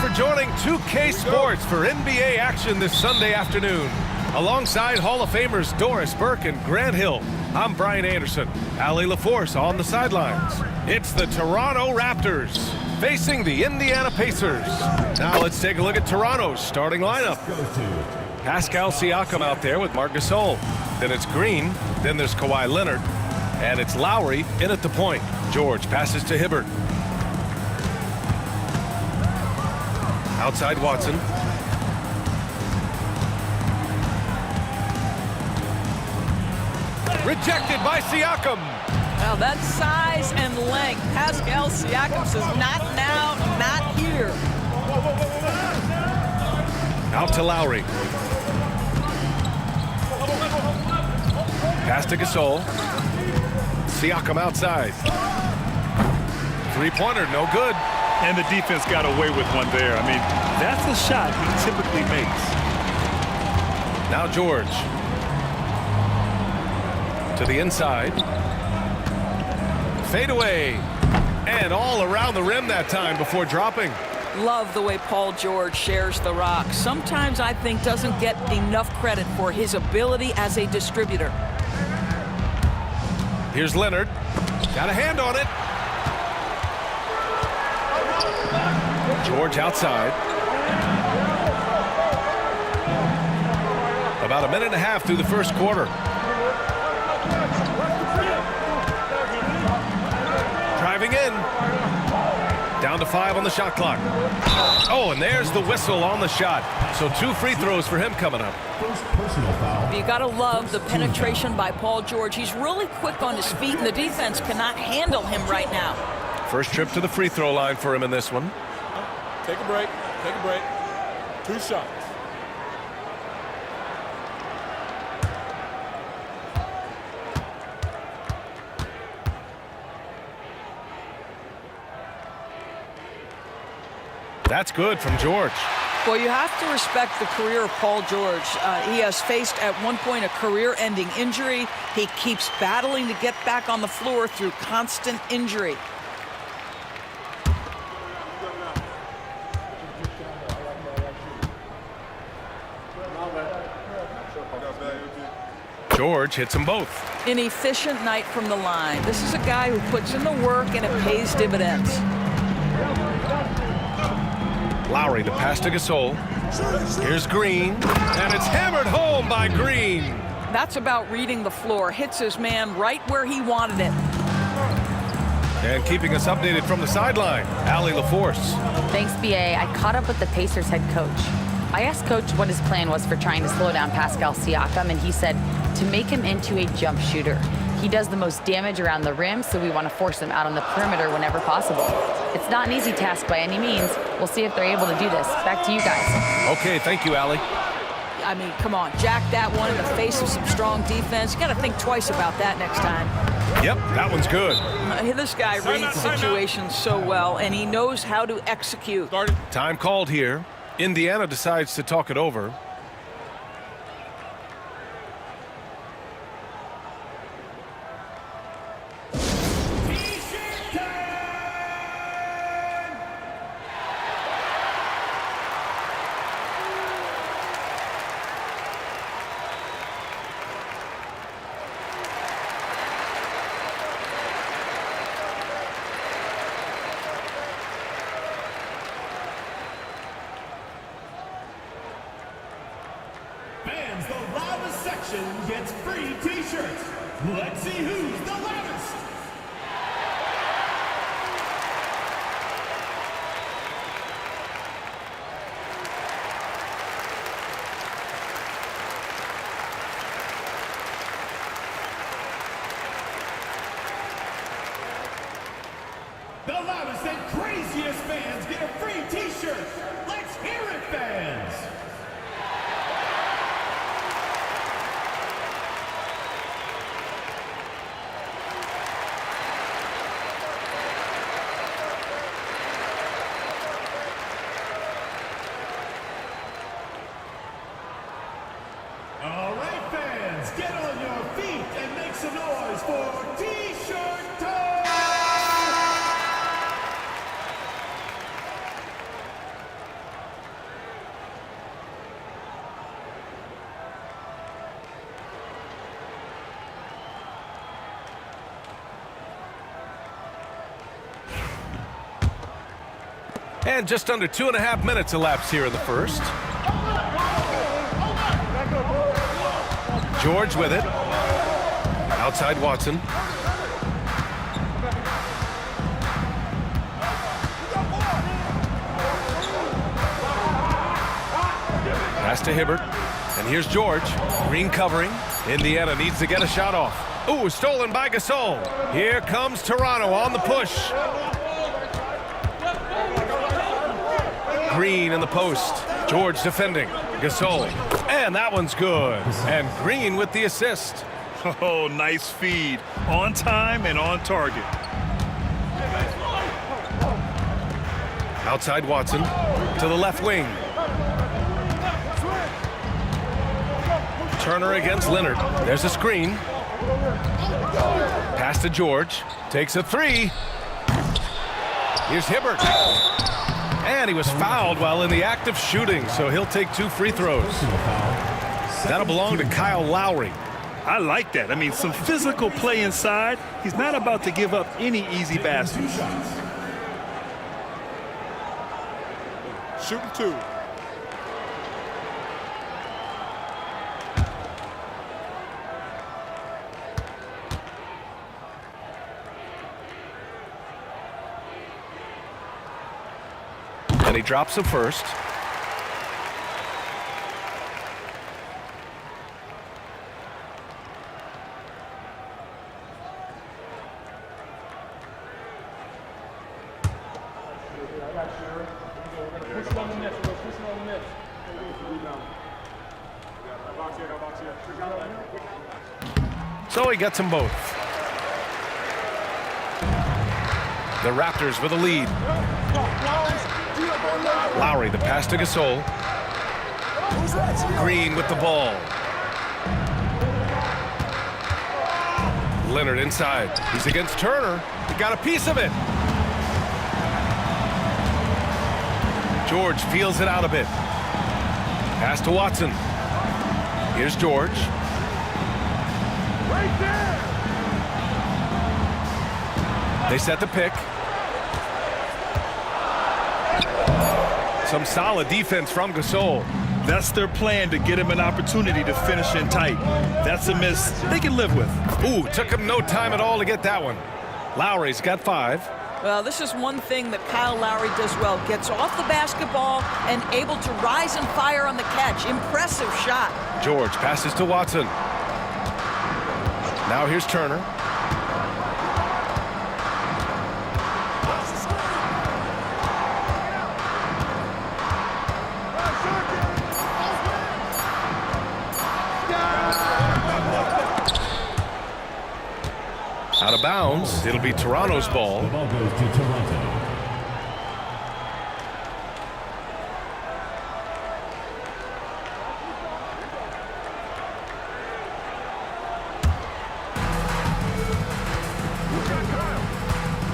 for joining 2K Sports for NBA action this Sunday afternoon. Alongside Hall of Famers Doris Burke and Grant Hill, I'm Brian Anderson. Allie LaForce on the sidelines. It's the Toronto Raptors facing the Indiana Pacers. Now let's take a look at Toronto's starting lineup. Pascal Siakam out there with Marc Gasol. Then it's Green. Then there's Kawhi Leonard. And it's Lowry in at the point. George passes to Hibbert. Outside Watson. Rejected by Siakam. Now that size and length, Pascal Siakam says not now, not here. Out to Lowry. Pass to Gasol. Siakam outside. Three-pointer, no good. And the defense got away with one there. I mean, that's a shot he typically makes. Now George. To the inside. Fade away. And all around the rim that time before dropping. Love the way Paul George shares the rock. Sometimes I think doesn't get enough credit for his ability as a distributor. Here's Leonard. Got a hand on it. George outside. About a minute and a half through the first quarter. Driving in. Down to 5 on the shot clock. Oh, and there's the whistle on the shot. So 2 free throws for him coming up. You got to love the penetration by Paul George. He's really quick on his feet, and the defense cannot handle him right now. First trip to the free throw line for him in this one. Take a break. Take a break. 2 shots. That's good from George. Well, you have to respect the career of Paul George. He has faced at one point a career-ending injury. He keeps battling to get back on the floor through constant injury. George hits them both. An efficient night from the line. This is a guy who puts in the work and it pays dividends. Lowry, the pass to Gasol. Here's Green, and it's hammered home by Green. That's about reading the floor. Hits his man right where he wanted it. And keeping us updated from the sideline, Allie LaForce. Thanks, BA. I caught up with the Pacers head coach. I asked Coach what his plan was for trying to slow down Pascal Siakam, and he said to make him into a jump shooter. He does the most damage around the rim, so we want to force him out on the perimeter whenever possible. It's not an easy task by any means. We'll see if they're able to do this. Back to you guys. Okay, thank you, Allie. I mean, come on, jack that one in the face of some strong defense. You got to think twice about that next time. Yep, that one's good. This guy reads situations so well, and he knows how to execute. Time called here. Indiana decides to talk it over. Fans, the loudest section gets free t-shirts. Let's see who's the loudest. The loudest and craziest fans get a free t-shirt. Let's hear it, fans. All right, fans, get on your feet and make some noise for T-shirt time! And just under 2.5 minutes elapsed here in the first. George with it. Outside Watson. Pass to Hibbert. And here's George. Green covering. Indiana needs to get a shot off. Ooh, stolen by Gasol. Here comes Toronto on the push. Green in the post. George defending. Gasol. And that one's good. And Green with the assist. Oh, nice feed. On time and on target. Outside Watson. To the left wing. Turner against Leonard. There's a screen. Pass to George. Takes a three. Here's Hibbert. And he was fouled while in the act of shooting, so he'll take 2 free throws. That'll belong to Kyle Lowry. I like that. I mean, some physical play inside. He's not about to give up any easy baskets. Shooting 2. And he drops the first. So he gets them both. The Raptors with a lead. Lowry, the pass to Gasol. Green with the ball. Leonard inside. He's against Turner. He got a piece of it. George feels it out a bit. Pass to Watson. Here's George. Right there. They set the pick. Some solid defense from Gasol. That's their plan, to get him an opportunity to finish in tight. That's a miss they can live with. Ooh, took him no time at all to get that one. Lowry's got 5. Well, this is one thing that Kyle Lowry does well. Gets off the basketball and able to rise and fire on the catch. Impressive shot. George passes to Watson. Now here's Turner. Out of bounds. It'll be Toronto's ball. The ball goes to Toronto.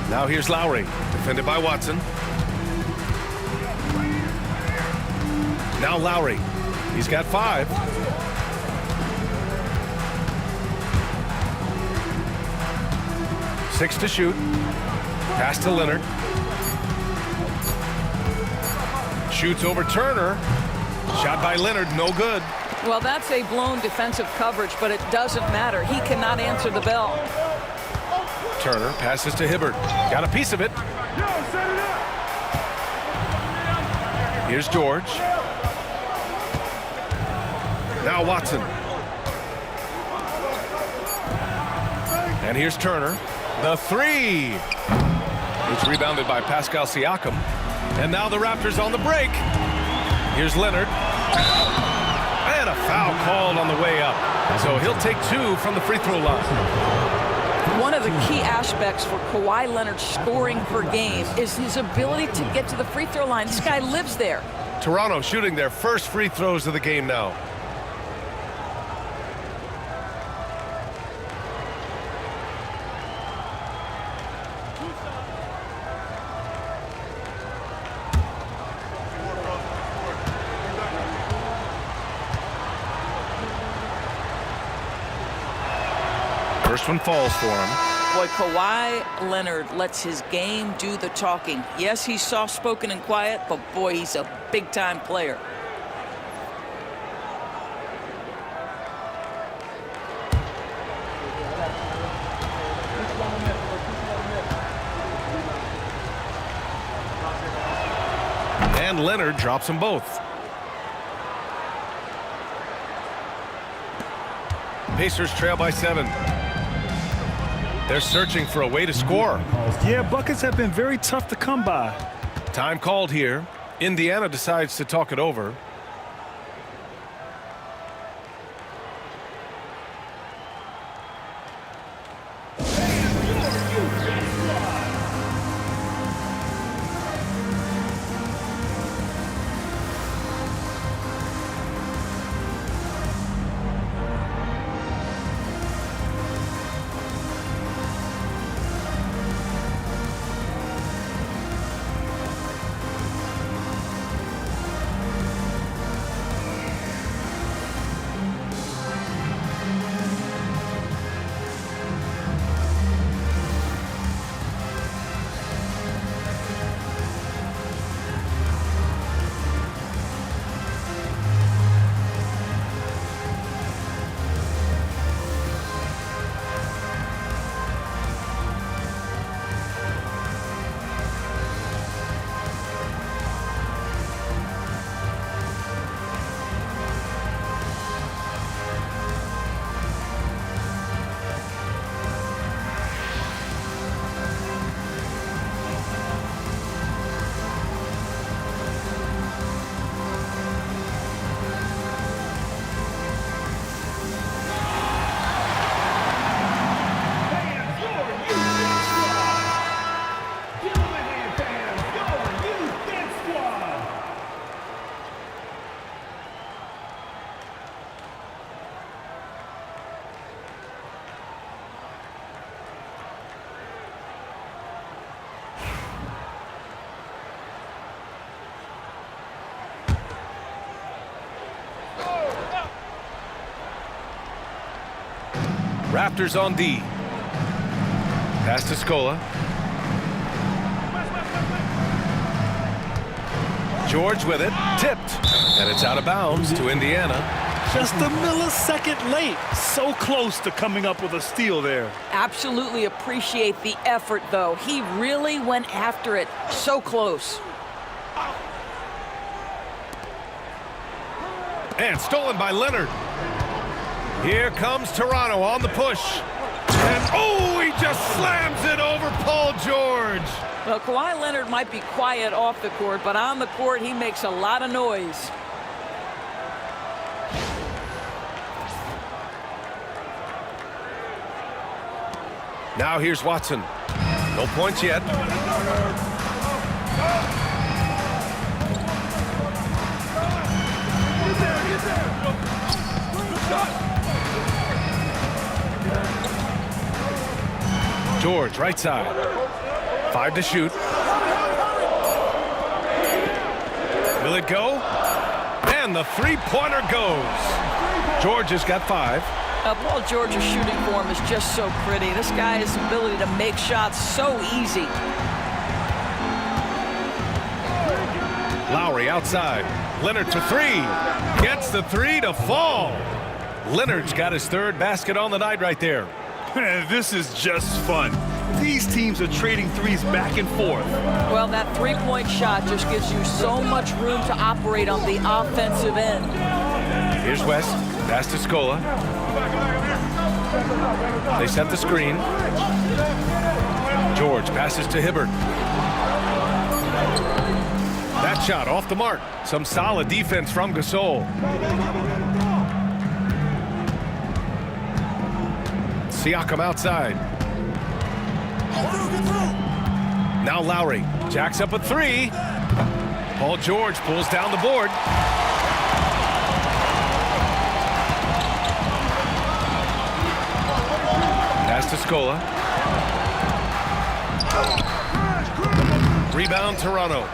Now here's Lowry, defended by Watson. Now Lowry. He's got 5. Six to shoot. Pass to Leonard. Shoots over Turner. Shot by Leonard, no good. Well, that's a blown defensive coverage, but it doesn't matter. He cannot answer the bell. Turner passes to Hibbert. Got a piece of it. Here's George. Now Watson. And here's Turner. The 3. It's rebounded by Pascal Siakam. And now the Raptors on the break. Here's Leonard. And a foul called on the way up. So he'll take 2 from the free throw line. One of the key aspects for Kawhi Leonard's scoring per game is his ability to get to the free throw line. This guy lives there. Toronto shooting their first free throws of the game now. First one falls for him. Boy, Kawhi Leonard lets his game do the talking. Yes, he's soft-spoken and quiet, but boy, he's a big-time player. And Leonard drops them both. Pacers trail by 7. They're searching for a way to score. Yeah, buckets have been very tough to come by. Time called here. Indiana decides to talk it over. Raptors on D. Pass to Scola. George with it. Tipped. And it's out of bounds to Indiana. Just a millisecond late. So close to coming up with a steal there. Absolutely appreciate the effort, though. He really went after it. So close. And stolen by Leonard. Here comes Toronto on the push. And oh, he just slams it over Paul George. Well, Kawhi Leonard might be quiet off the court, but on the court, he makes a lot of noise. Now here's Watson. No points yet. George, right side. 5 to shoot. Will it go? And the three-pointer goes. George has got 5. Paul George's shooting form is just so pretty. This guy's ability to make shots so easy. Lowry outside. Leonard to 3. Gets the 3 to fall. Leonard's got his 3rd basket on the night right there. This is just fun. These teams are trading threes back and forth. Well, that three-point shot just gives you so much room to operate on the offensive end. Here's West. Pass to Scola. They set the screen. George passes to Hibbert. That shot off the mark. Some solid defense from Gasol. Siakam outside. Now Lowry jacks up a 3. Paul George pulls down the board. Pass to Scola. Rebound Toronto.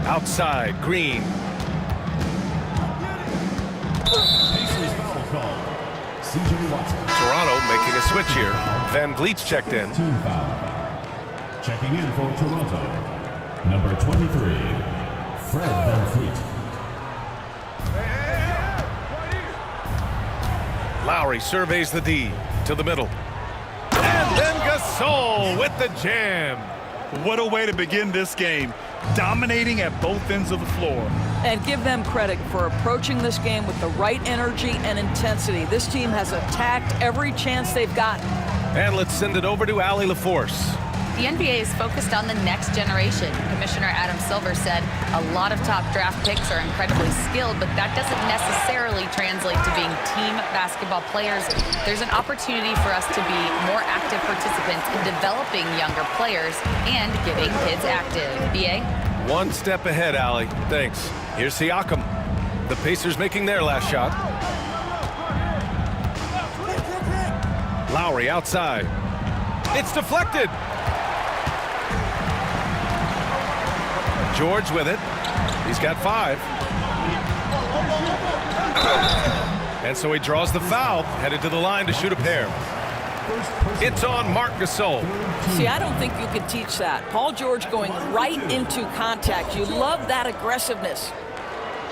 Outside Green. Toronto making a switch here. Van Vliet's checked in. Team foul. Checking in for Toronto, number 23, Fred Van Vliet. Lowry surveys the D to the middle. And then Gasol with the jam. What a way to begin this game. Dominating at both ends of the floor. And give them credit for approaching this game with the right energy and intensity. This team has attacked every chance they've gotten. And let's send it over to Allie LaForce. The NBA is focused on the next generation. Commissioner Adam Silver said a lot of top draft picks are incredibly skilled, but that doesn't necessarily translate to being team basketball players. There's an opportunity for us to be more active participants in developing younger players and getting kids active. BA? One step ahead, Allie. Thanks. Here's Siakam. The Pacers making their last shot. Lowry outside. It's deflected. George with it. He's got 5. And so he draws the foul, headed to the line to shoot a pair. It's on Marc Gasol. See, I don't think you can teach that. Paul George going right into contact. You love that aggressiveness.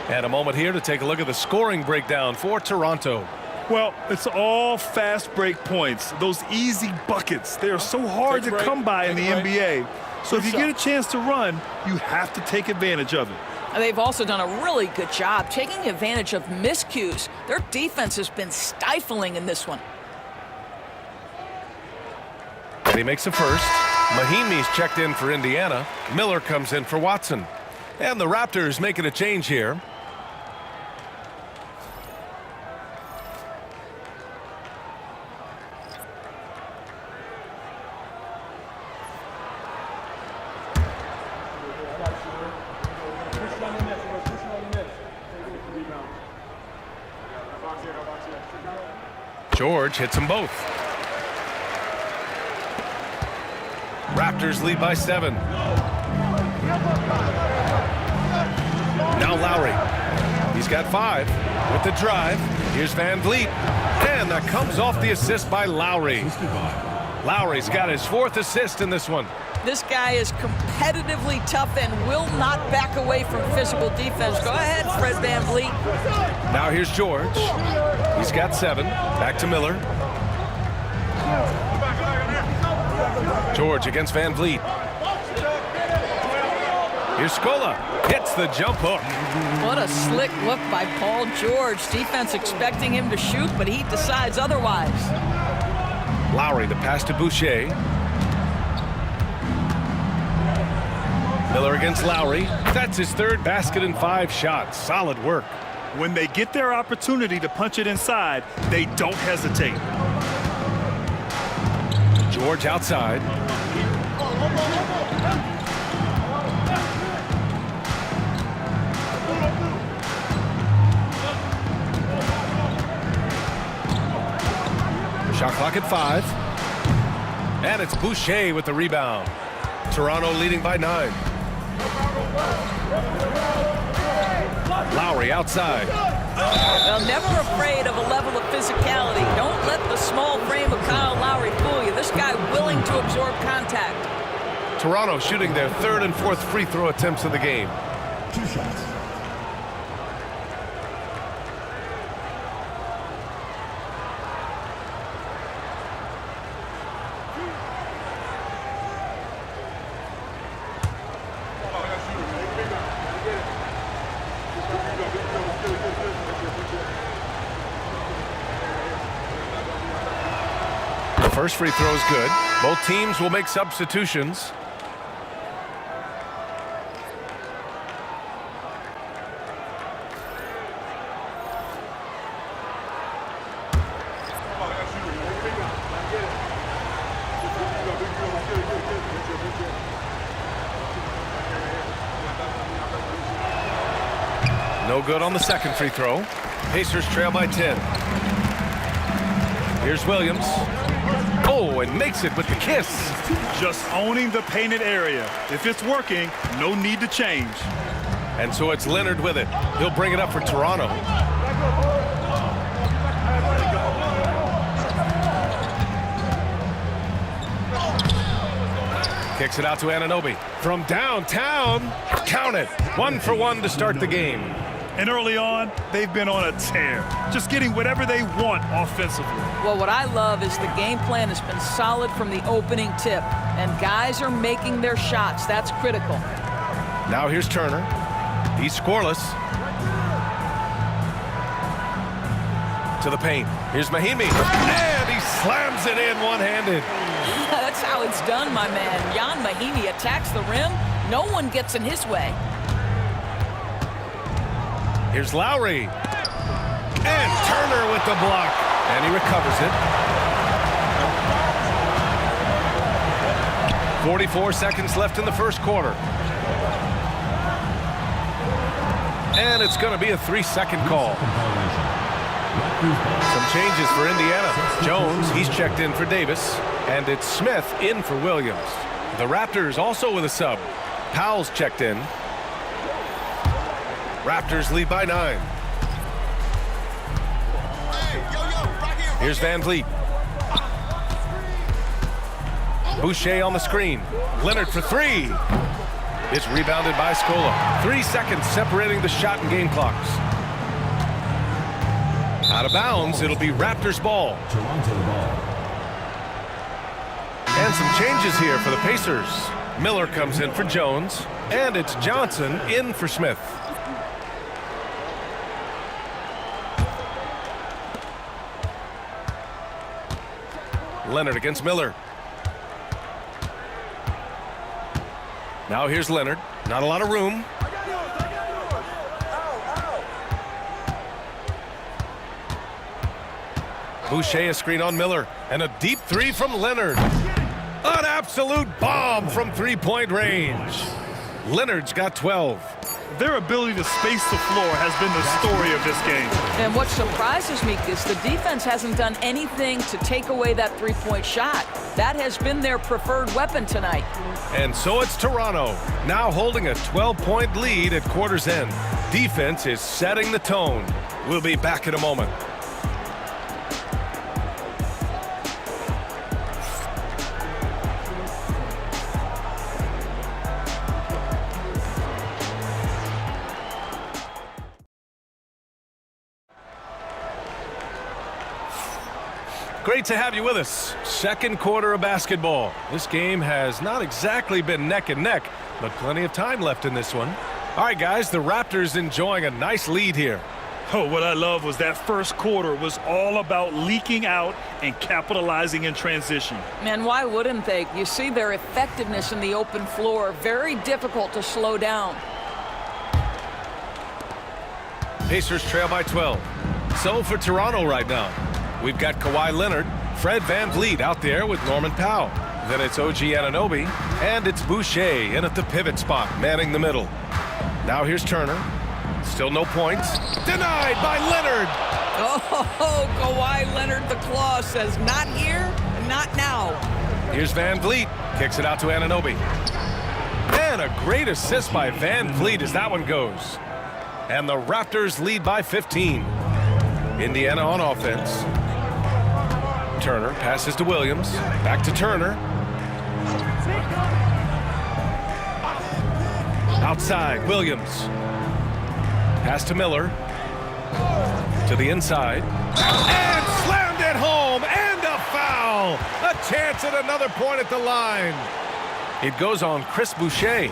And a moment here to take a look at the scoring breakdown for Toronto. Well, it's all fast break points. Those easy buckets. They are so hard to come by in the NBA. So if you get a chance to run, you have to take advantage of it. And they've also done a really good job taking advantage of miscues. Their defense has been stifling in this one. And he makes a first. Mahimi's checked in for Indiana. Miller comes in for Watson. And the Raptors making a change here. George hits them both. Raptors lead by 7. Now Lowry. He's got 5 with the drive. Here's Van Vliet. And that comes off the assist by Lowry. Lowry's got his 4th assist in this one. This guy is competitively tough and will not back away from physical defense. Go ahead, Fred Van Vliet. Now here's George. He's got 7. Back to Miller. George against Van Vliet. Here's Scola. Hits the jump hook. What a slick look by Paul George. Defense expecting him to shoot, but he decides otherwise. Lowry, the pass to Boucher. Miller against Lowry. That's his 3rd basket in 5 shots. Solid work. When they get their opportunity to punch it inside, they don't hesitate. George outside. Shot clock at 5. And it's Boucher with the rebound. Toronto leading by 9. Lowry outside. Well, never afraid of a level of physicality. Don't let the small frame of Kyle Lowry fool you. This guy willing to absorb contact. Toronto shooting their 3rd and 4th free throw attempts of the game. 2 shots. The first free throw is good. Both teams will make substitutions. No good on the second free throw. Pacers trail by 10. Here's Williams. Oh, and makes it with the kiss. Just owning the painted area. If it's working, no need to change. And so it's Leonard with it. He'll bring it up for Toronto. Kicks it out to Anunoby. From downtown, count it. 1 for 1 to start the game. And early on, they've been on a tear, just getting whatever they want offensively. Well, what I love is the game plan has been solid from the opening tip, and guys are making their shots. That's critical. Now here's Turner. He's scoreless. To the paint. Here's Mahimi. And he slams it in one-handed. That's how it's done, my man. Jan Mahimi attacks the rim. No one gets in his way. Here's Lowry. And Turner with the block. And he recovers it. 44 seconds left in the first quarter. And it's going to be a 3-second call. Some changes for Indiana. Jones, he's checked in for Davis. And it's Smith in for Williams. The Raptors also with a sub. Powell's checked in. Raptors lead by 9. Here's Van Vliet. Boucher on the screen. Leonard for 3. It's rebounded by Scola. 3 seconds separating the shot and game clocks. Out of bounds, it'll be Raptors ball. And some changes here for the Pacers. Miller comes in for Jones, and it's Johnson in for Smith. Leonard against Miller. Now here's Leonard. Not a lot of room. Boucher a screen on Miller. And a deep 3 from Leonard. An absolute bomb from 3-point range. Leonard's got 12. Their ability to space the floor has been the story of this game. And what surprises me is the defense hasn't done anything to take away that 3-point shot. That has been their preferred weapon tonight. And so it's Toronto, now holding a 12-point lead at quarter's end. Defense is setting the tone. We'll be back in a moment. Great to have you with us. Second quarter of basketball. This game has not exactly been neck and neck, but plenty of time left in this one. All right, guys, the Raptors enjoying a nice lead here. Oh, what I love was that first quarter was all about leaking out and capitalizing in transition. And why wouldn't they? You see their effectiveness in the open floor. Very difficult to slow down. Pacers trail by 12. So for Toronto right now, we've got Kawhi Leonard, Fred Van Vliet out there with Norman Powell. Then it's OG Anunoby, and it's Boucher in at the pivot spot, manning the middle. Now here's Turner. Still no points. Denied by Leonard. Oh, Kawhi Leonard, the claw, says not here, not now. Here's Van Vliet. Kicks it out to Anunoby. And a great assist by Van Vliet as that one goes. And the Raptors lead by 15. Indiana on offense. Turner passes to Williams. Back to Turner. Outside, Williams. Pass to Miller. To the inside. And slammed it home. And a foul. A chance at another point at the line. It goes on Chris Boucher.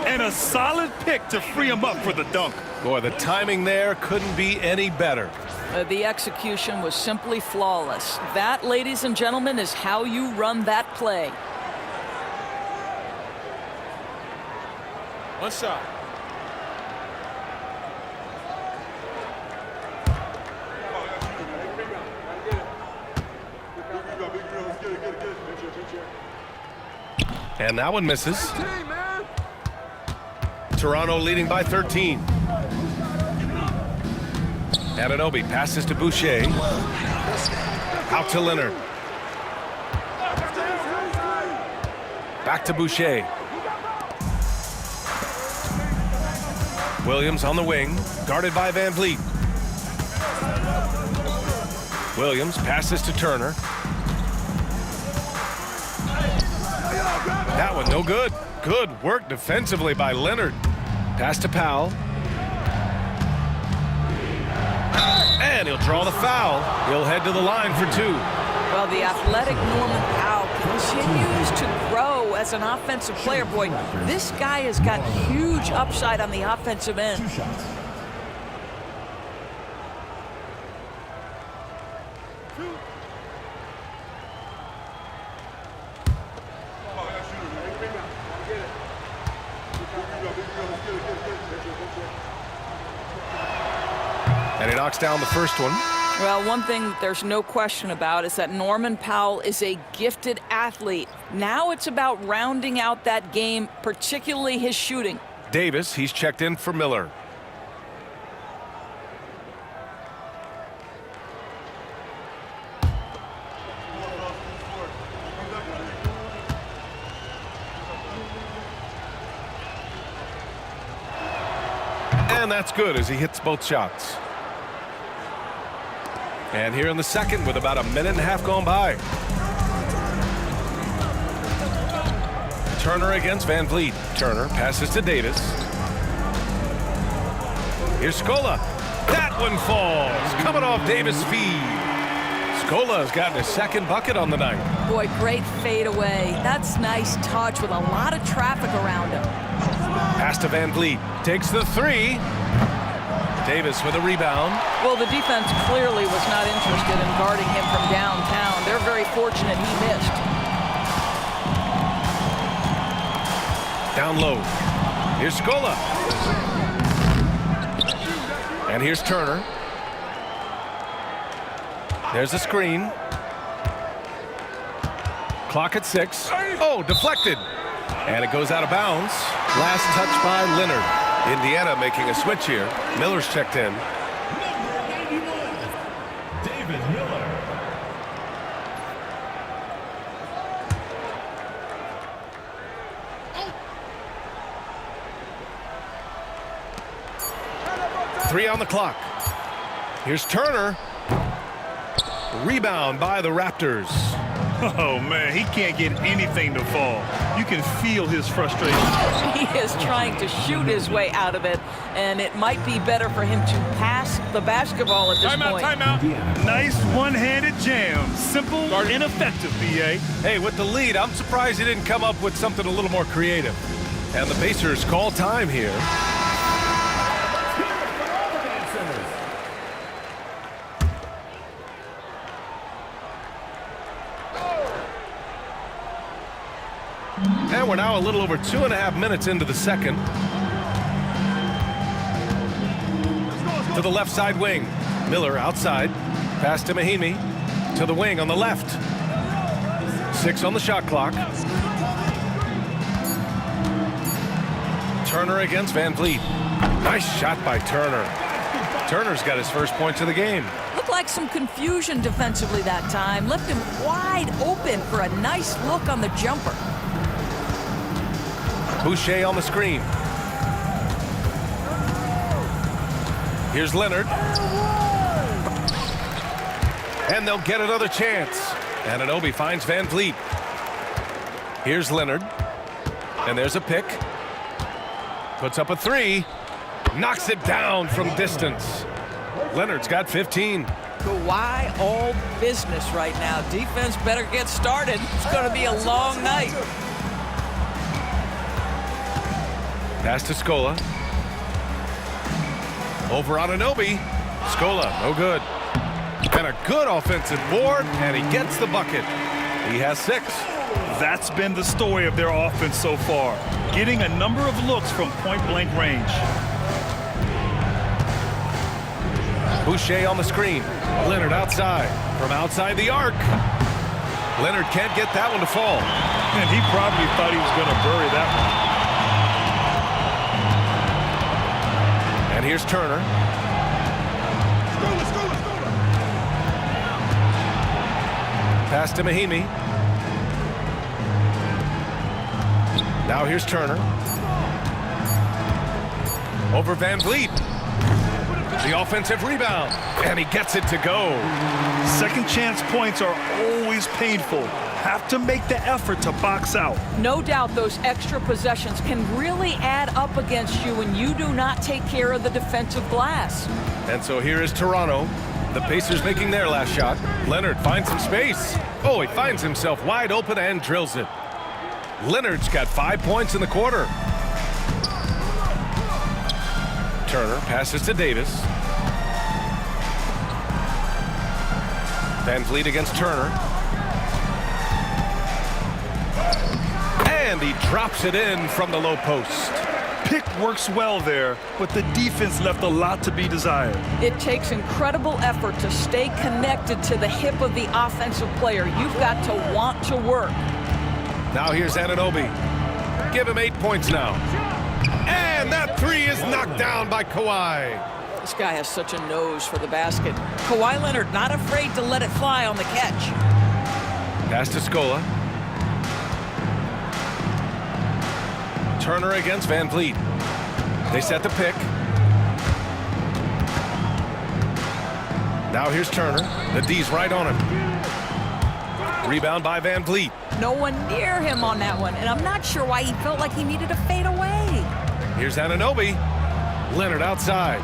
And a solid pick to free him up for the dunk. Boy, the timing there couldn't be any better. The execution was simply flawless. That, ladies and gentlemen, is how you run that play. One shot. And that one misses. Toronto leading by 13. Anunoby passes to Boucher. Out to Leonard. Back to Boucher. Williams on the wing, guarded by Van Vliet. Williams passes to Turner. That one no good. Good work defensively by Leonard. Pass to Powell. And he'll draw the foul. He'll head to the line for 2. Well, the athletic Norman Powell continues to grow as an offensive player. Boy, this guy has got huge upside on the offensive end. 2 shots. And he knocks down the first one. Well, one thing there's no question about is that Norman Powell is a gifted athlete. Now it's about rounding out that game, particularly his shooting. Davis, he's checked in for Miller. And that's good as he hits both shots. And here in the second with about a minute and a half gone by. Turner against Van Vliet. Turner passes to Davis. Here's Scola. That one falls. Coming off Davis' feed. Scola has gotten his second bucket on the night. Boy, great fadeaway. That's nice touch with a lot of traffic around him. Pass to Van Vliet. Takes the 3. Davis with a rebound. Well, the defense clearly was not interested in guarding him from downtown. They're very fortunate he missed. Down low. Here's Scola. And here's Turner. There's the screen. Clock at 6. Oh, deflected. And it goes out of bounds. Last touch by Leonard. Indiana making a switch here. Miller's checked in. Number 91, David Miller. Three on the clock. Here's Turner. Rebound by the Raptors. Oh, man, he can't get anything to fall. You can feel his frustration. He is trying to shoot his way out of it, and it might be better for him to pass the basketball at this point. Timeout. Nice one-handed jam. Simple and effective, B.A. Hey, with the lead, I'm surprised he didn't come up with something a little more creative. And the Pacers call time here. And we're now a little over 2.5 minutes into the second. To the left side wing. Miller outside. Pass to Mahimi. To the wing on the left. 6 on the shot clock. Turner against Van Vliet. Nice shot by Turner. Turner's got his first points of the game. Looked like some confusion defensively that time. Left him wide open for a nice look on the jumper. Boucher on the screen. Here's Leonard. And they'll get another chance. Anunoby finds Van Vliet. Here's Leonard. And there's a pick. Puts up a 3. Knocks it down from distance. Leonard's got 15. Kawhi all business right now. Defense better get started. It's going to be a long night. Pass to Scola. Over Anunoby. Scola, no good. And a good offensive board, and he gets the bucket. He has 6. That's been the story of their offense so far. Getting a number of looks from point-blank range. Boucher on the screen. Leonard outside. From outside the arc. Leonard can't get that one to fall. And he probably thought he was going to bury that one. And here's Turner. Pass to Mahimi. Now here's Turner. Over Van Vliet. The offensive rebound. And he gets it to go. Second chance points are always painful. have to make the effort to box out. No doubt those extra possessions can really add up against you when you do not take care of the defensive glass. And so here is Toronto. The Pacers making their last shot. Leonard finds some space. Oh, he finds himself wide open and drills it. Leonard's got 5 points in the quarter. Turner passes to Davis. Van Vliet against Turner. And he drops it in from the low post. Pick works well there, but the defense left a lot to be desired. It takes incredible effort to stay connected to the hip of the offensive player. You've got to want to work. Now here's Anunoby. Give him 8 points now. And that three is knocked down by Kawhi. This guy has such a nose for the basket. Kawhi Leonard not afraid to let it fly on the catch. Pass to Scola. Turner against Van Vliet. They set the pick. Now here's Turner. The D's right on him. Rebound by Van Vliet. No one near him on that one, and I'm not sure why he felt like he needed to fade away. Here's Anunoby. Leonard outside.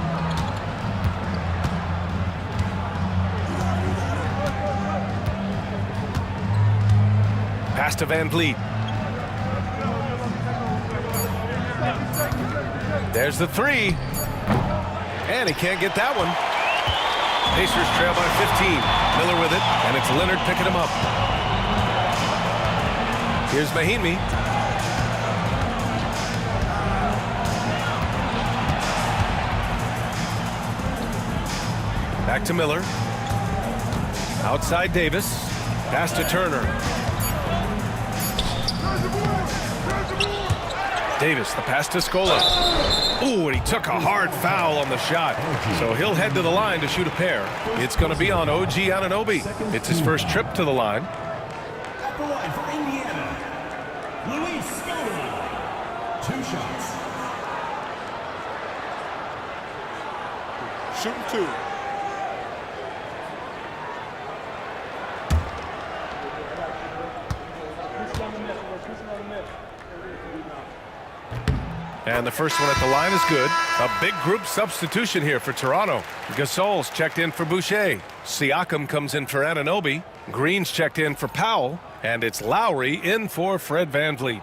Pass to Van Vliet. There's the three. And he can't get that one. Pacers trail by 15. Miller with it, and it's Leonard picking him up. Here's Mahinmi. Back to Miller. Outside Davis. Pass to Turner. Davis, the pass to Scola. Ooh, and he took a hard foul on the shot. So he'll head to the line to shoot a pair. It's going to be on OG Anunoby. It's his first trip to the line. At the line for Indiana, Luis Scola. 2 shots. Shooting 2. And the first one at the line is good. A big group substitution here for Toronto. Gasol's checked in for Boucher. Siakam comes in for Anunoby. Green's checked in for Powell. And it's Lowry in for Fred Van Vliet.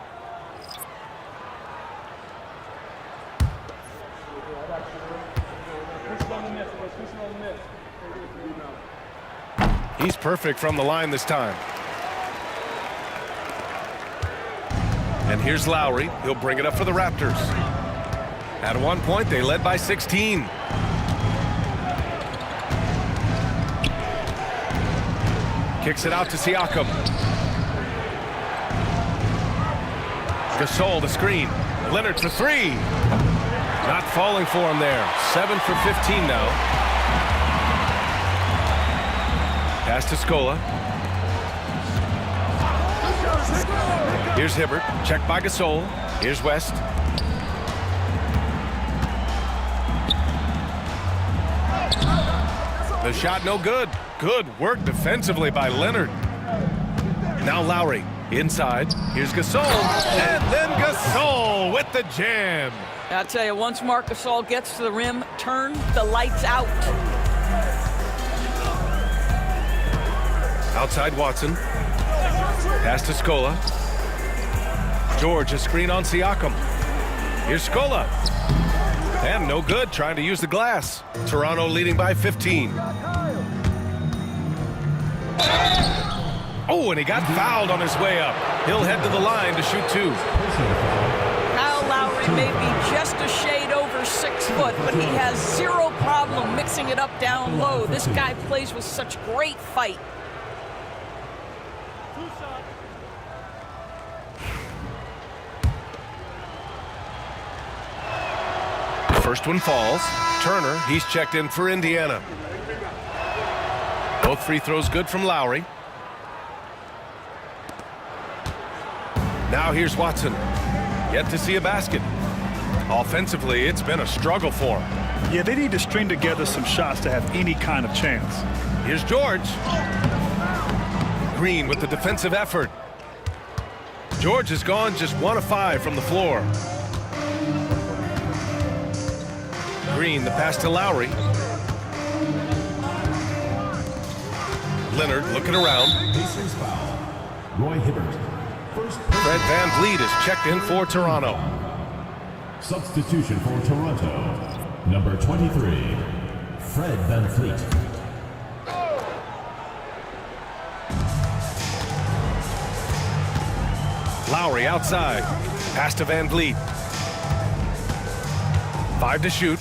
He's perfect from the line this time. And here's Lowry. He'll bring it up for the Raptors. At one point, they led by 16. Kicks it out to Siakam. Gasol, the screen. Leonard for three. Not falling for him there. 7 for 15 now. Pass to Scola. Here's Hibbert, checked by Gasol. Here's West. The shot no good. Good work defensively by Leonard. Now Lowry, inside. Here's Gasol, and then Gasol with the jam. I'll tell you, once Marc Gasol gets to the rim, turn the lights out. Outside Watson. Pass to Scola. George, a screen on Siakam. Here's Scola. And no good, trying to use the glass. Toronto leading by 15. Oh, and he got fouled on his way up. He'll head to the line to shoot 2. Kyle Lowry may be just a shade over 6 foot, but he has zero problem mixing it up down low. This guy plays with such great fight. First one falls. Turner, he's checked in for Indiana. Both free throws good from Lowry. Now here's Watson. Yet to see a basket. Offensively, it's been a struggle for him. Yeah, they need to string together some shots to have any kind of chance. Here's George. Green with the defensive effort. George has gone just 1 of 5 from the floor. Green, the pass to Lowry. Leonard looking around. Pacers foul. Roy Hibbert. First Fred VanVleet is checked in for Toronto. substitution for Toronto. Number 23, Fred VanVleet. Lowry outside. Pass to VanVleet. 5 to shoot.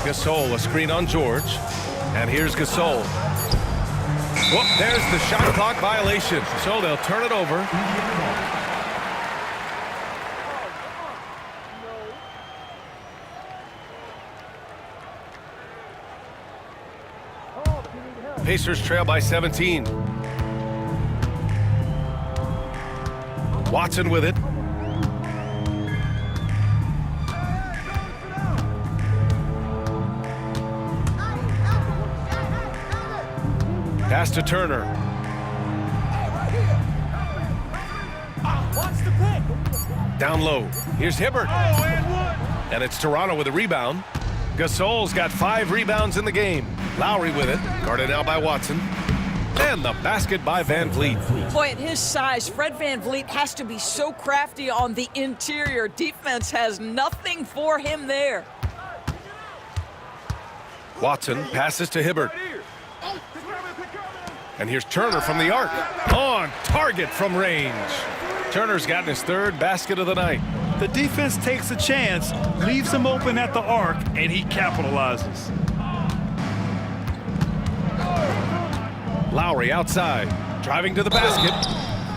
Gasol, a screen on George. And here's Gasol. Whoop, there's the shot clock violation. So they'll turn it over. Pacers trail by 17. Watson with it. Pass to Turner. Down low. Here's Hibbert. And it's Toronto with a rebound. Gasol's got 5 rebounds in the game. Lowry with it. Guarded now by Watson. And the basket by VanVleet. Boy, at his size, Fred VanVleet has to be so crafty on the interior. Defense has nothing for him there. Watson passes to Hibbert. And here's Turner from the arc. On target from range. Turner's gotten his 3rd basket of the night. The defense takes a chance, leaves him open at the arc, and he capitalizes. Lowry outside, driving to the basket.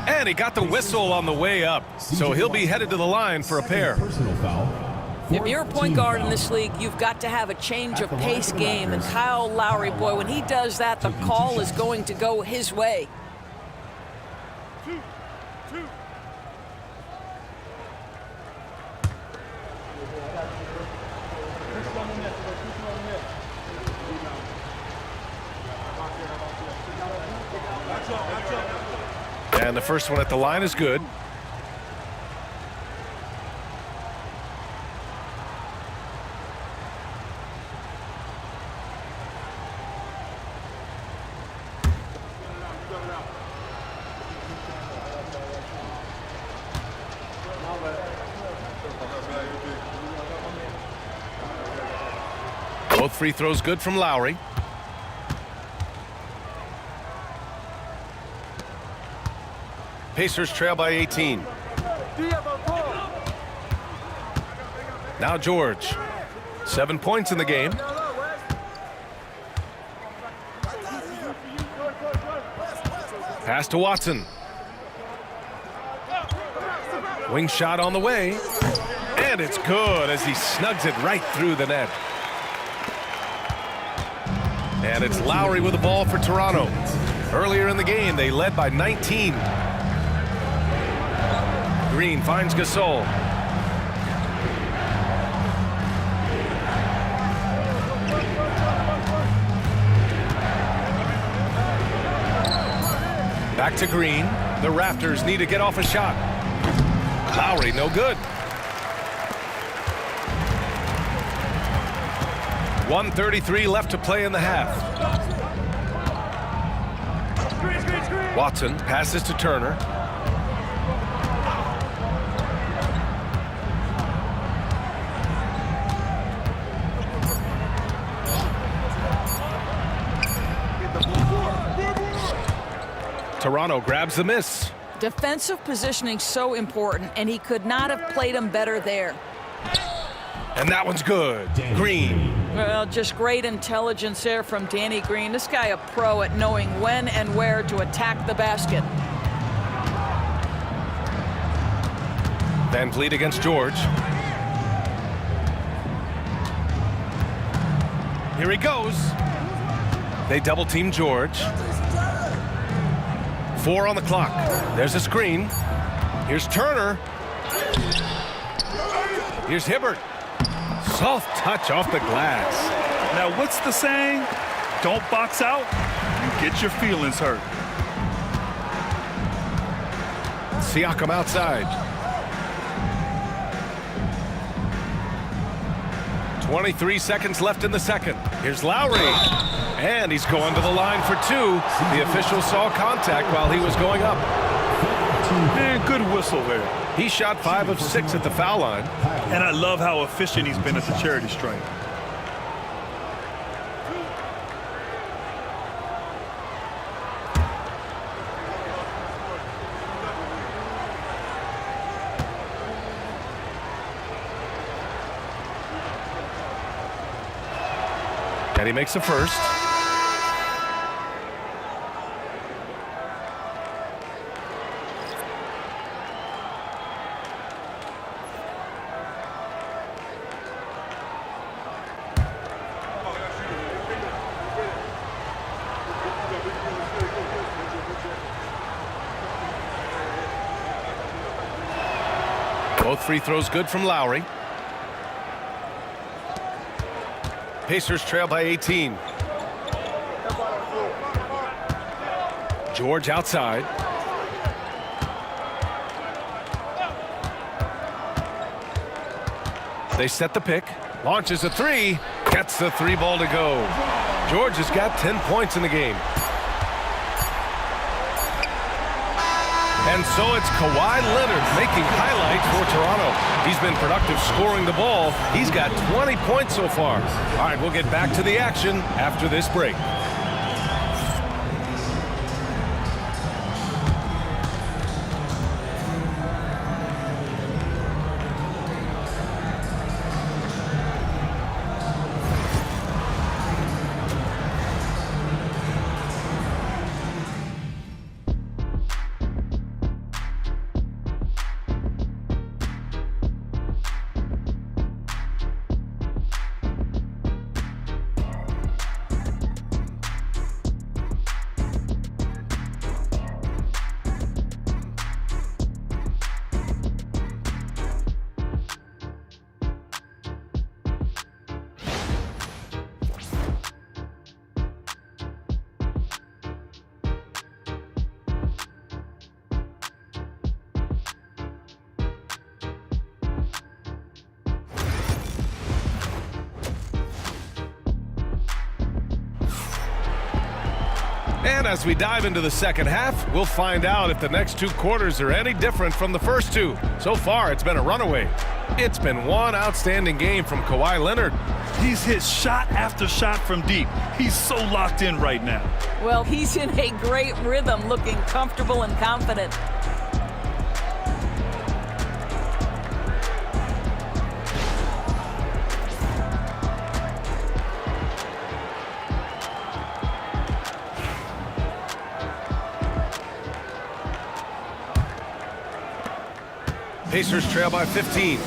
And he got the whistle on the way up. So he'll be headed to the line for a pair. Personal foul. If you're a point guard in this league, you've got to have a change of pace game. And Kyle Lowry, boy, when he does that, the call is going to go his way. And the first one at the line is good. Both free throws good from Lowry. Pacers trail by 18. Now George. 7 points in the game. Pass to Watson. Wing shot on the way. And it's good as he snugs it right through the net. And it's Lowry with the ball for Toronto. Earlier in the game, they led by 19. Green finds Gasol. Back to Green. The Raptors need to get off a shot. Lowry, no good. 1:33 left to play in the half. Watson passes to Turner. Toronto grabs the miss. Defensive positioning so important, and he could not have played him better there. And that one's good. Green. Well, just great intelligence there from Danny Green. This guy a pro at knowing when and where to attack the basket. VanVleet against George. Here he goes. They double team George. 4 on the clock. There's a screen. Here's Turner. Here's Hibbert. Soft touch off the glass. Now, what's the saying? Don't box out, you get your feelings hurt. Siakam outside. 23 seconds left in the second. Here's Lowry. And he's going to the line for two. The official saw contact while he was going up. Man, good whistle there. He shot 5 of 6 at the foul line. And I love how efficient he's been at the charity stripe. And he makes the first. Both free throws good from Lowry. Pacers trail by 18. George outside. They set the pick. Launches a three. Gets the three ball to go. George has got 10 points in the game. And so it's Kawhi Leonard making highlights for Toronto. He's been productive scoring the ball. He's got 20 points so far. All right, we'll get back to the action after this break. And as we dive into the second half, we'll find out if the next two quarters are any different from the first two. So far, it's been a runaway. It's been one outstanding game from Kawhi Leonard. He's hit shot after shot from deep. He's so locked in right now. Well, he's in a great rhythm, looking comfortable and confident. Pacers trail by 15.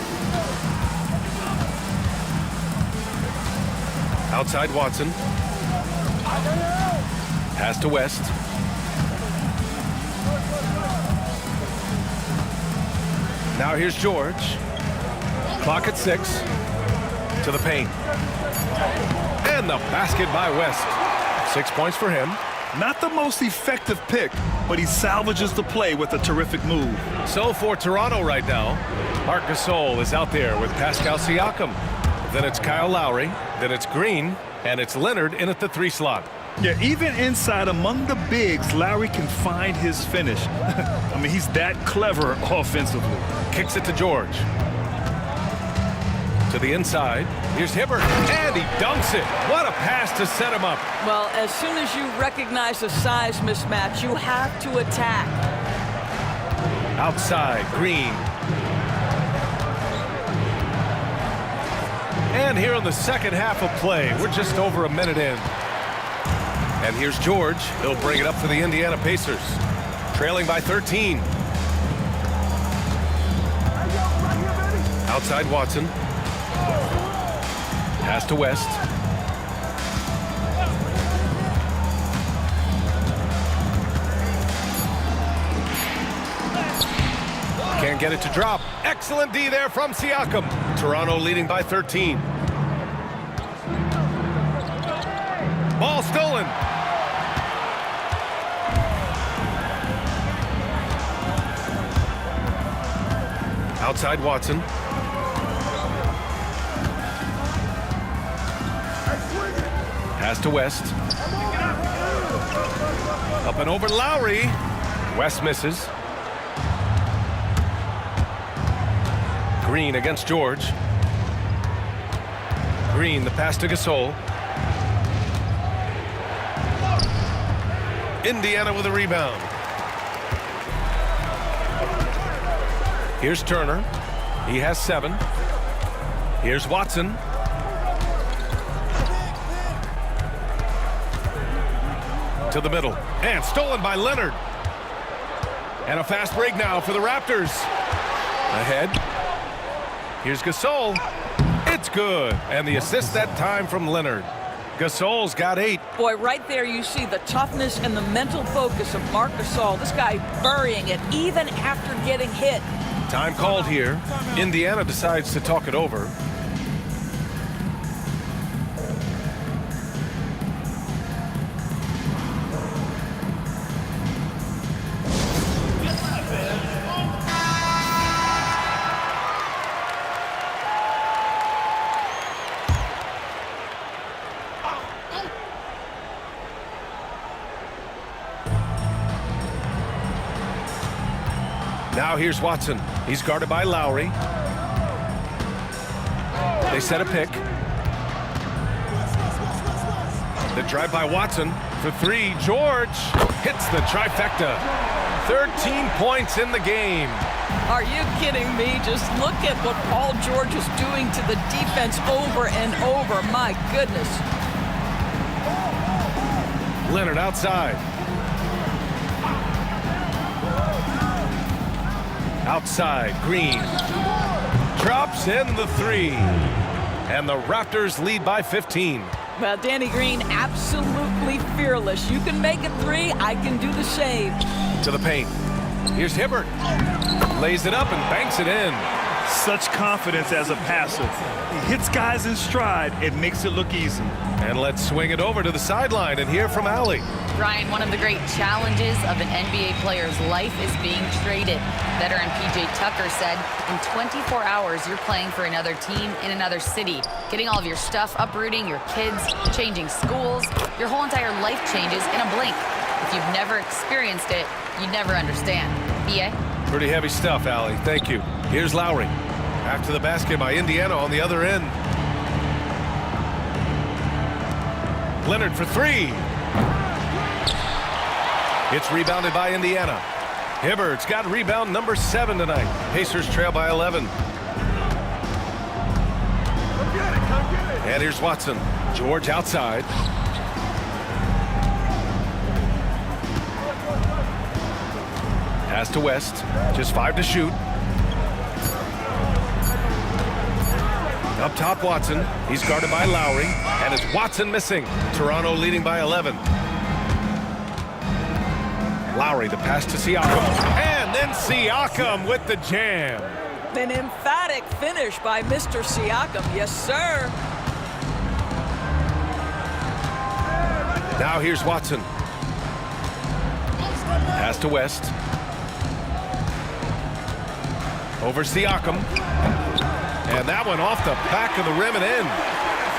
Outside Watson. Pass to West. Now here's George. Clock at 6. To the paint. And the basket by West. 6 points for him. Not the most effective pick, but he salvages the play with a terrific move. So for Toronto right now, Marc Gasol is out there with Pascal Siakam. Then it's Kyle Lowry. Then it's Green. And it's Leonard in at the 3 slot. Yeah, even inside among the bigs, Lowry can find his finish. I mean, he's that clever offensively. Kicks it to George. To the inside. Here's Hibbert. And he dunks it. What a pass to set him up. Well, as soon as you recognize a size mismatch, you have to attack. Outside, Green. And here in the second half of play, we're just over a minute in. And here's George. He'll bring it up for the Indiana Pacers. Trailing by 13. Outside Watson. Pass to West. Can't get it to drop. Excellent D there from Siakam. Toronto leading by 13. Ball stolen. Outside Watson. Pass to West. Up and over Lowry. West misses. Green against George. Green, the pass to Gasol. Indiana with a rebound. Here's Turner. He has 7. Here's Watson. To the middle. And stolen by Leonard. And a fast break now for the Raptors. Ahead. Here's Gasol. It's good. And the assist that time from Leonard. Gasol's got 8. Boy, right there you see the toughness and the mental focus of Marc Gasol. This guy burying it even after getting hit. Time called here. Indiana decides to talk it over. Now here's Watson. He's guarded by Lowry. They set a pick. The drive by Watson for 3. George hits the trifecta. 13 points in the game. Are you kidding me? Just look at what Paul George is doing to the defense over and over. My goodness. Leonard outside. Outside, Green drops in the 3. And the Raptors lead by 15. Well, Danny Green, absolutely fearless. You can make it 3, I can do the same. To the paint. Here's Hibbert. Lays it up and banks it in. Such confidence as a passer. He hits guys in stride. It makes it look easy. And let's swing it over to the sideline and hear from Allie. Ryan, one of the great challenges of an NBA player's life is being traded. Veteran P.J. Tucker said, in 24 hours, you're playing for another team in another city, getting all of your stuff, uprooting your kids, changing schools. Your whole entire life changes in a blink. If you've never experienced it, you'd never understand. B.A.? Pretty heavy stuff, Allie. Thank you. Here's Lowry. Back to the basket by Indiana on the other end. Leonard for 3. It's rebounded by Indiana. Hibbert's got rebound number 7 tonight. Pacers trail by 11. And here's Watson. George outside. Pass to West. Just 5 to shoot. Up top, Watson. He's guarded by Lowry. And it's Watson missing. Toronto leading by 11. Lowry, the pass to Siakam. And then Siakam with the jam. An emphatic finish by Mr. Siakam. Yes, sir. Now here's Watson. Pass to West. Over Siakam. And that one off the back of the rim and in.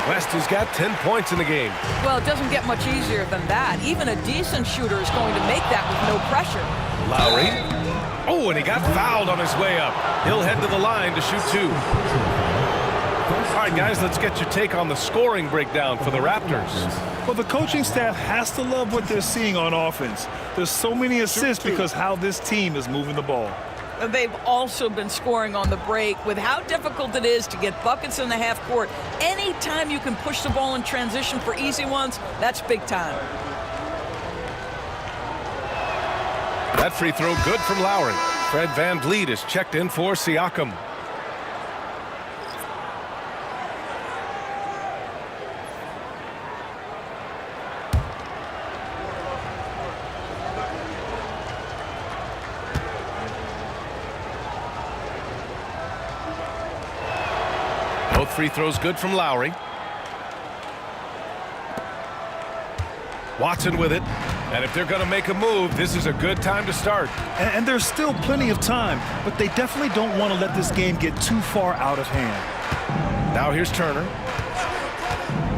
West has got 10 points in the game. Well, it doesn't get much easier than that. Even a decent shooter is going to make that with no pressure. Lowry. Oh, and he got fouled on his way up. He'll head to the line to shoot 2. All right, guys, let's get your take on the scoring breakdown for the Raptors. Well, the coaching staff has to love what they're seeing on offense. There's so many assists because how this team is moving the ball. They've also been scoring on the break. With how difficult it is to get buckets in the half court, anytime you can push the ball in transition for easy ones, that's big time. That free throw good from Lowry. Fred VanVleet is checked in for Siakam. Both free throws good from Lowry. Watson with it. And if they're going to make a move, this is a good time to start. And there's still plenty of time, but they definitely don't want to let this game get too far out of hand. Now here's Turner.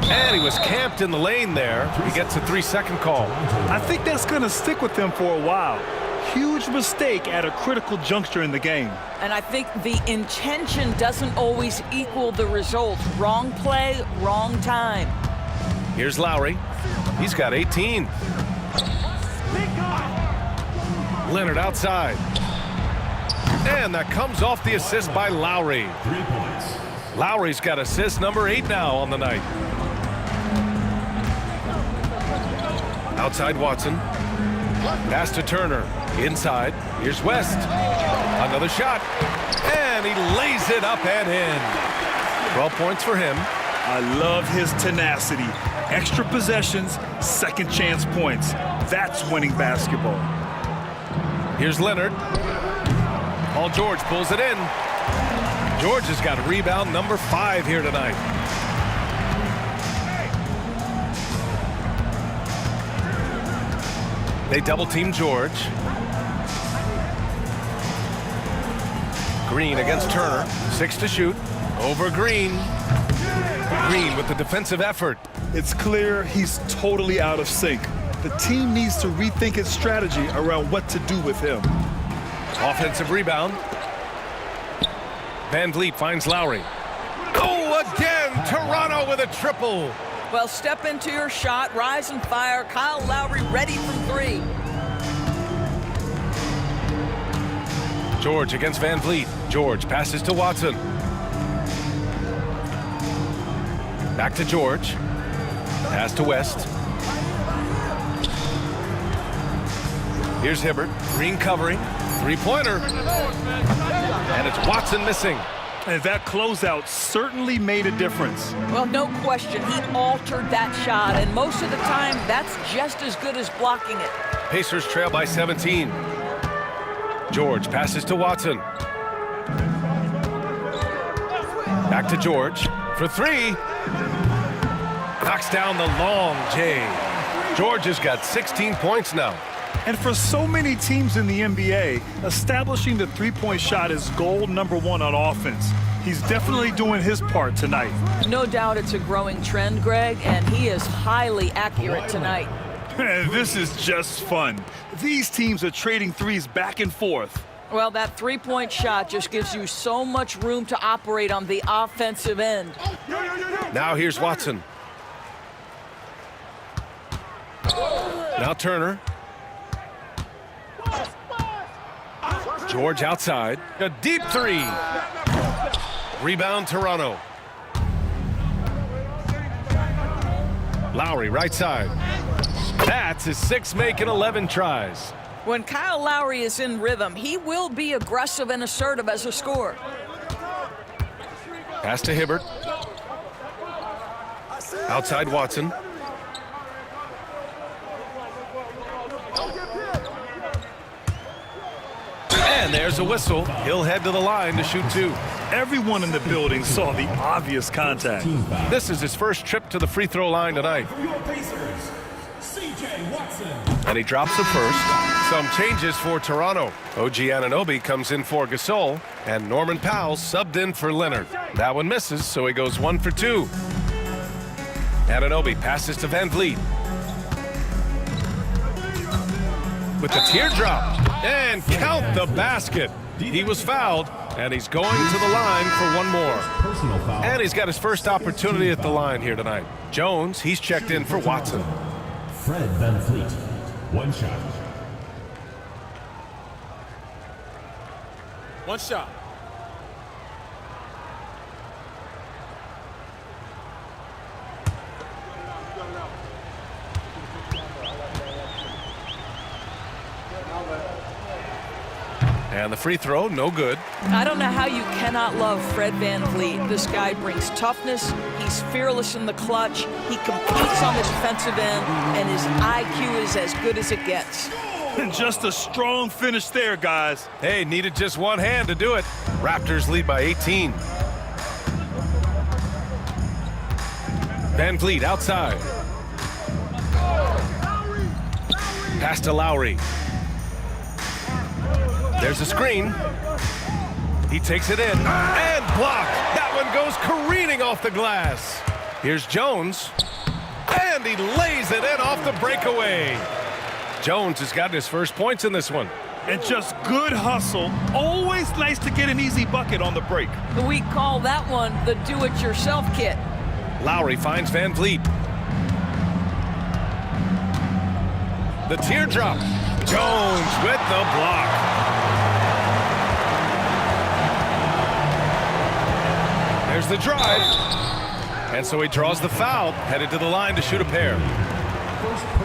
And he was camped in the lane there. He gets a 3-second call. I think that's going to stick with them for a while. Huge mistake at a critical juncture in the game. And I think the intention doesn't always equal the result. Wrong play, wrong time. Here's Lowry. He's got 18. Leonard outside. And that comes off the assist by Lowry. 3 points. Lowry's got assist number 8 now on the night. Outside Watson. Pass to Turner. Inside. Here's West. Another shot. And he lays it up and in. 12 points for him. I love his tenacity. Extra possessions, second chance points. That's winning basketball. Here's Leonard. Paul George pulls it in. George has got rebound number 5 here tonight. They double team George. Green against Turner. 6 to shoot. Over Green. Green with the defensive effort. It's clear he's totally out of sync. The team needs to rethink its strategy around what to do with him. Offensive rebound. Van Vliet finds Lowry. Oh, again, Toronto with a triple. Well, step into your shot, rise and fire. Kyle Lowry ready from 3. George against Van Vliet. George passes to Watson. Back to George. Pass to West. Here's Hibbert. Green covering. 3-pointer. And it's Watson missing. And that closeout certainly made a difference. Well, no question. He altered that shot, and most of the time, that's just as good as blocking it. Pacers trail by 17. George passes to Watson. Back to George for 3. Knocks down the long J. George has got 16 points now. And for so many teams in the NBA, establishing the three-point shot is goal number 1 on offense. He's definitely doing his part tonight. No doubt it's a growing trend, Greg, and he is highly accurate tonight. This is just fun. These teams are trading threes back and forth. Well, that 3-point shot just gives you so much room to operate on the offensive end. Now here's Watson. Now Turner. George outside. A deep 3. Rebound Toronto. Lowry right side. That's his 6th make in 11 tries. When Kyle Lowry is in rhythm, he will be aggressive and assertive as a scorer. Pass to Hibbert. Outside Watson. And there's a whistle. He'll head to the line to shoot 2. Everyone in the building saw the obvious contact. This is his first trip to the free throw line tonight. And he drops the first. Some changes for Toronto. OG Anunoby comes in for Gasol, and Norman Powell subbed in for Leonard. That one misses, so he goes 1 for 2. Anunoby passes to Van Vliet. With the teardrop. And count the basket. He was fouled, and he's going to the line for 1 more. And he's got his first opportunity at the line here tonight. Jones, he's checked in for Watson. Fred Van Vliet, 1 shot. 1 shot. And the free throw, no good. I don't know how you cannot love Fred Van Vliet. This guy brings toughness. He's fearless in the clutch. He competes on the defensive end, and his IQ is as good as it gets. And just a strong finish there, guys. Hey, needed just 1 hand to do it. Raptors lead by 18. Van Vliet outside. Pass to Lowry. There's a screen. He takes it in and blocked. That one goes careening off the glass. Here's Jones. And he lays it in off the breakaway. Jones has gotten his first points in this one. And just good hustle. Always nice to get an easy bucket on the break. We call that one the do-it-yourself kit. Lowry finds Van Vliet. The teardrop. Jones with the block. There's the drive. And so he draws the foul, headed to the line to shoot a pair.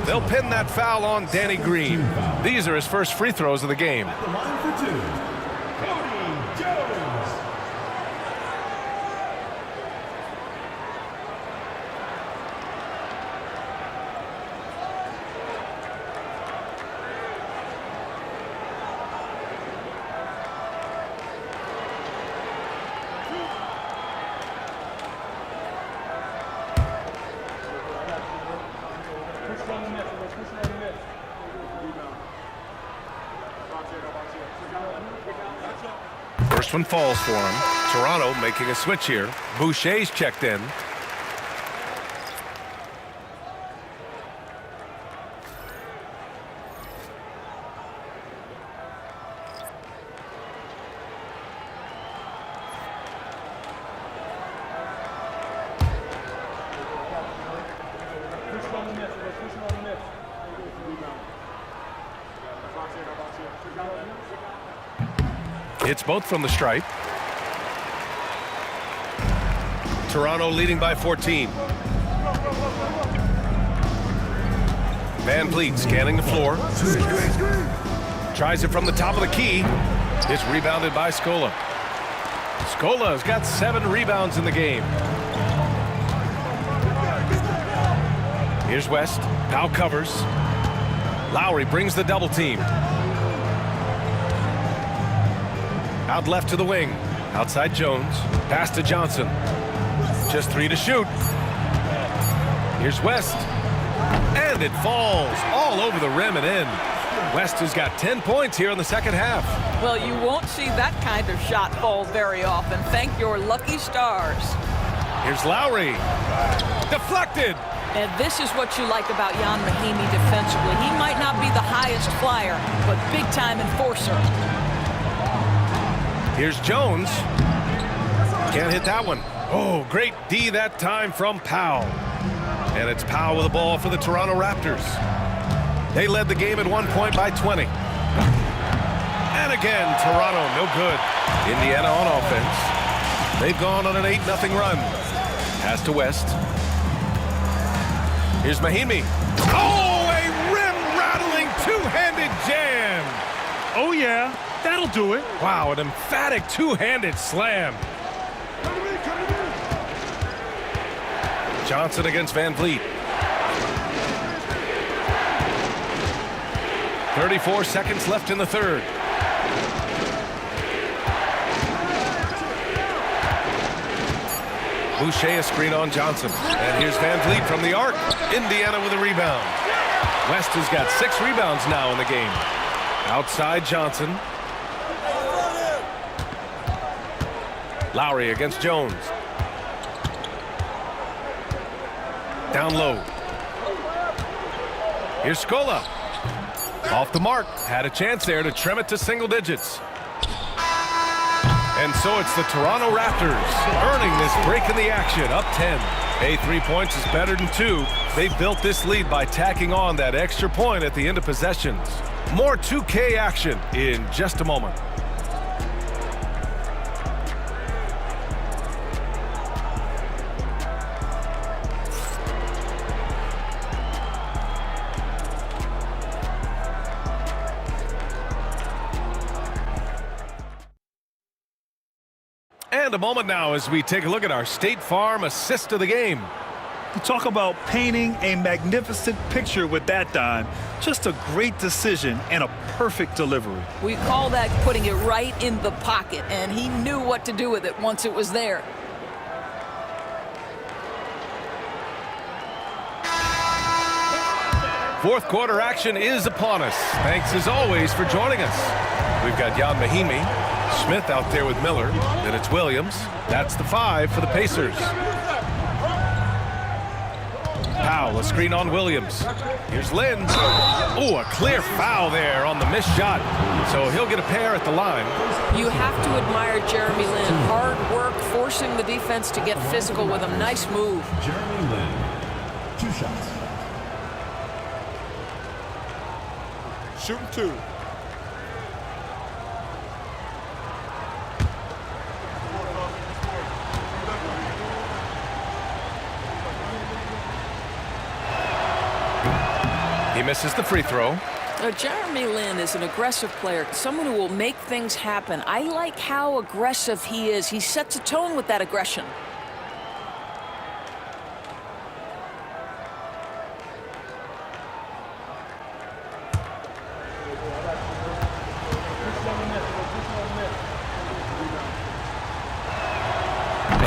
They'll pin that foul on Danny Green. These are his first free throws of the game. At the line for two, Cody Jones. First one falls for him. Toronto making a switch here. Boucher's checked in. It's both from the stripe. Toronto leading by 14. Van Vliet scanning the floor. Tries it from the top of the key. It's rebounded by Scola. Scola has got 7 rebounds in the game. Here's West. Powell covers. Lowry brings the double team. Out left to the wing. Outside Jones. Pass to Johnson. Just 3 to shoot. Here's West. And it falls all over the rim and in. West has got 10 points here in the second half. Well, you won't see that kind of shot fall very often. Thank your lucky stars. Here's Lowry. Deflected. And this is what you like about Jan Mahimi defensively. He might not be the highest flyer, but big-time enforcer. Here's Jones. Can't hit that one. Oh, great D that time from Powell. And it's Powell with the ball for the Toronto Raptors. They led the game at 1 point by 20. And again, Toronto no good. Indiana on offense. They've gone on an 8-0 run. Pass to West. Here's Mahimi. Oh, a rim-rattling two-handed jam. Oh, yeah. That'll do it. Wow, an emphatic two-handed slam. Johnson against Van Vliet. 34 seconds left in the third. Boucher a screen on Johnson. And here's Van Vliet from the arc. Indiana with a rebound. West has got 6 rebounds now in the game. Outside Johnson. Lowry against Jones. Down low. Here's Scola. Off the mark. Had a chance there to trim it to single digits. And so it's the Toronto Raptors earning this break in the action, up 10. Hey, 3 points is better than 2. They've built this lead by tacking on that extra point at the end of possessions. More 2K action in just a moment. And a moment now as we take a look at our State Farm assist of the game. You talk about painting a magnificent picture with that dime. Just a great decision and a perfect delivery. We call that putting it right in the pocket, and he knew what to do with it once it was there. Fourth quarter action is upon us. Thanks as always for joining us. We've got Jan Mahimi, Smith out there with Miller. Then it's Williams. That's the 5 for the Pacers. Powell, a screen on Williams. Here's Lynn. Oh, a clear foul there on the missed shot. So he'll get a pair at the line. You have to admire Jeremy Lin. Hard work, forcing the defense to get physical with him. Nice move. Jeremy Lin, 2 shots. Shooting 2. He misses the free throw. Jeremy Lin is an aggressive player, someone who will make things happen. I like how aggressive he is. He sets a tone with that aggression.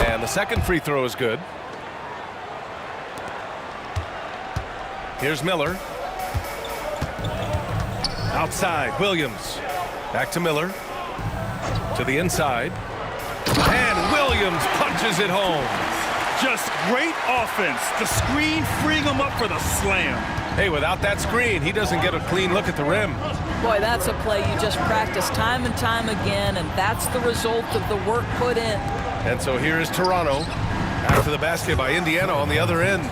And the second free throw is good. Here's Miller. Outside, Williams. Back to Miller. To the inside. And Williams punches it home. Just great offense. The screen freeing him up for the slam. Hey, without that screen, he doesn't get a clean look at the rim. Boy, that's a play you just practice time and time again, and that's the result of the work put in. And so here is Toronto. After the basket by Indiana on the other end.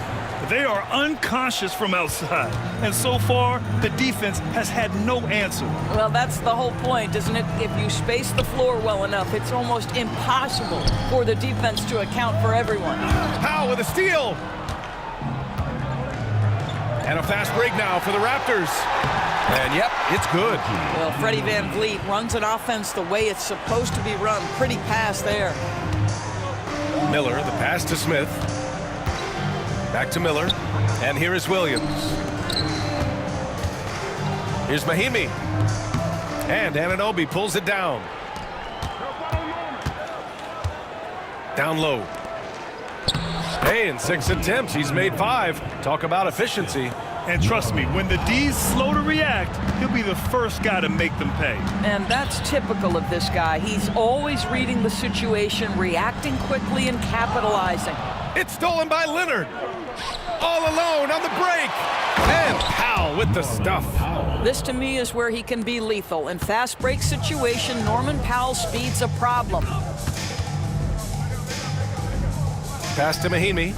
They are unconscious from outside. And so far, the defense has had no answer. Well, that's the whole point, isn't it? If you space the floor well enough, it's almost impossible for the defense to account for everyone. Powell with a steal. And a fast break now for the Raptors. And yep, it's good. Well, Freddie VanVleet runs an offense the way it's supposed to be run. Pretty pass there. Miller, the pass to Smith. Back to Miller. And here is Williams. Here's Mahimi. And Anunoby pulls it down. Down low. Hey, in 6 attempts, he's made 5. Talk about efficiency. And trust me, when the D's slow to react, he'll be the first guy to make them pay. And that's typical of this guy. He's always reading the situation, reacting quickly, and capitalizing. It's stolen by Leonard. All alone on the break. And Powell with the stuff. This, to me, is where he can be lethal. In fast break situation, Norman Powell's speed's a problem. Pass to Mahimi.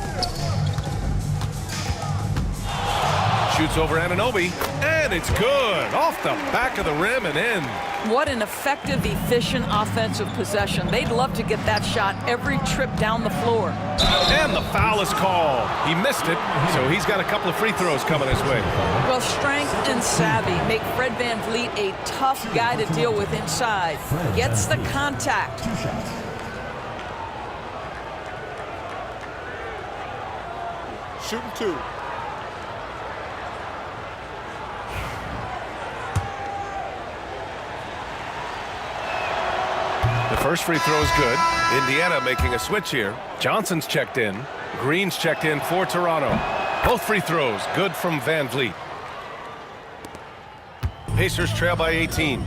Shoots over Anunoby, and it's good. Off the back of the rim and in. What an effective, efficient offensive possession. They'd love to get that shot every trip down the floor. And the foul is called. He missed it, so he's got a couple of free throws coming his way. Well, strength and savvy make Fred VanVleet a tough guy to deal with inside. Gets the contact. 2 shots. Shooting 2. The first free throw is good. Indiana making a switch here. Johnson's checked in. Green's checked in for Toronto. Both free throws good from VanVleet. Pacers trail by 18.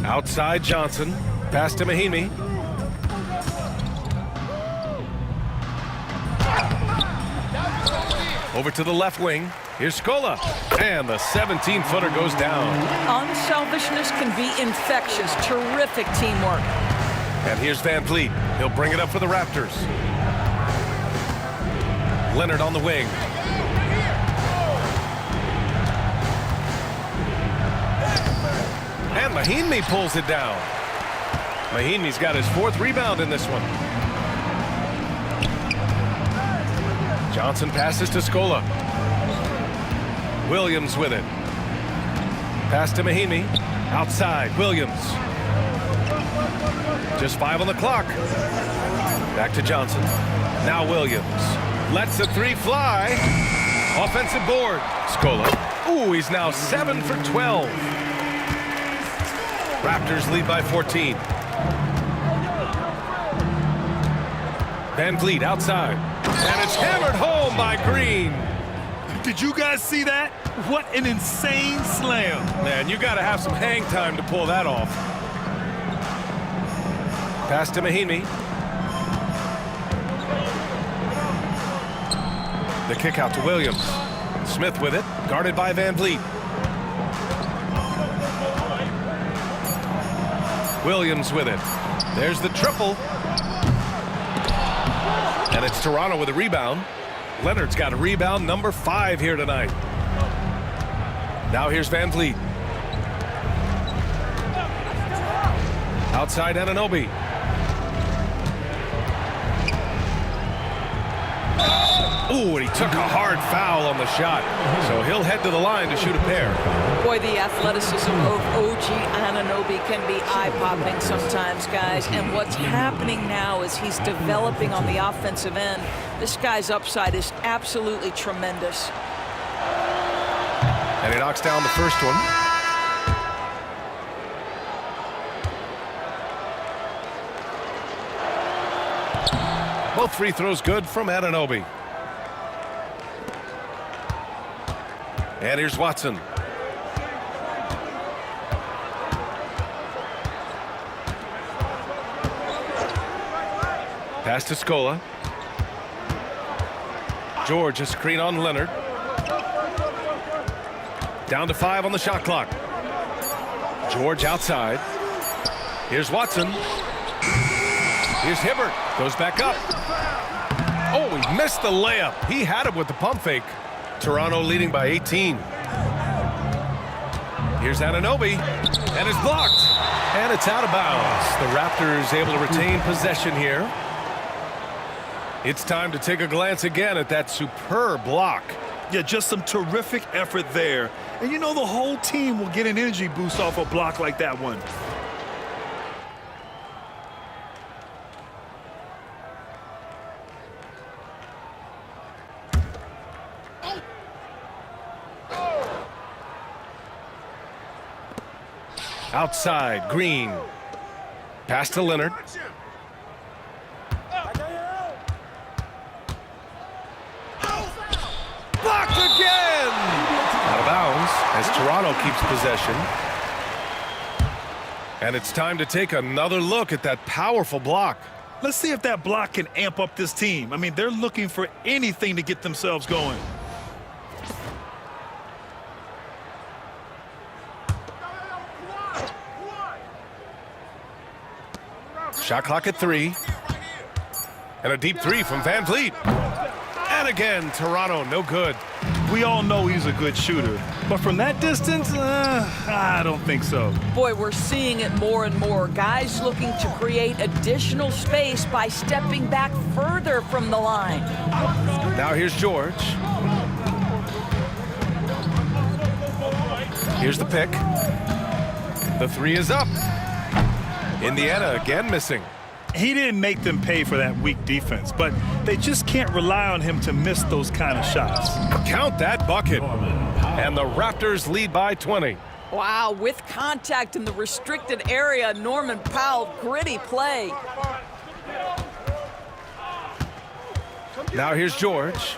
Outside Johnson. Pass to Mahimi. Over to the left wing. Here's Scola. And the 17-footer goes down. Unselfishness can be infectious. Terrific teamwork. And here's VanVleet. He'll bring it up for the Raptors. Leonard on the wing. And Mahimi pulls it down. Mahimi's got his 4th rebound in this one. Johnson passes to Scola. Williams with it. Pass to Mahimi. Outside, Williams. Just 5 on the clock. Back to Johnson. Now Williams. Lets the 3 fly. Offensive board. Scola. Ooh, he's now 7 for 12. Raptors lead by 14. VanVleet outside. And it's hammered home by Green. Did you guys see that? What an insane slam. Man, you got to have some hang time to pull that off. Pass to Mahinmi. The kick out to Williams. Smith with it, guarded by Van Vliet. Williams with it. There's the triple. And it's Toronto with a rebound. Leonard's got a rebound number 5 here tonight. Now here's Van Vliet. Outside Anunoby. Ooh, and he took a hard foul on the shot. So he'll head to the line to shoot a pair. Boy, the athleticism of OG Anunoby can be eye-popping sometimes, guys. And what's happening now is he's developing on the offensive end. This guy's upside is absolutely tremendous. And he knocks down the first one. Both free throws good from Anunoby. And here's Watson. Pass to Scola. George, a screen on Leonard. Down to 5 on the shot clock. George outside. Here's Watson. Here's Hibbert. Goes back up. Oh, he missed the layup. He had it with the pump fake. Toronto leading by 18. Here's Anunoby. And it's blocked. And it's out of bounds. The Raptors able to retain possession here. It's time to take a glance again at that superb block. Yeah, just some terrific effort there. And you know the whole team will get an energy boost off a block like that one. Outside, Green. Pass to Leonard. Blocked again! Out of bounds as Toronto keeps possession. And it's time to take another look at that powerful block. Let's see if that block can amp up this team. I mean, they're looking for anything to get themselves going. Shot clock at 3. And a deep 3 from Van Vliet. And again, Toronto, no good. We all know he's a good shooter. But from that distance, I don't think so. Boy, we're seeing it more and more. Guys looking to create additional space by stepping back further from the line. Now here's George. Here's the pick. The 3 is up. Indiana again missing. He didn't make them pay for that weak defense, but they just can't rely on him to miss those kind of shots. Count that bucket. And the Raptors lead by 20. Wow, with contact in the restricted area, Norman Powell, gritty play. Now here's George.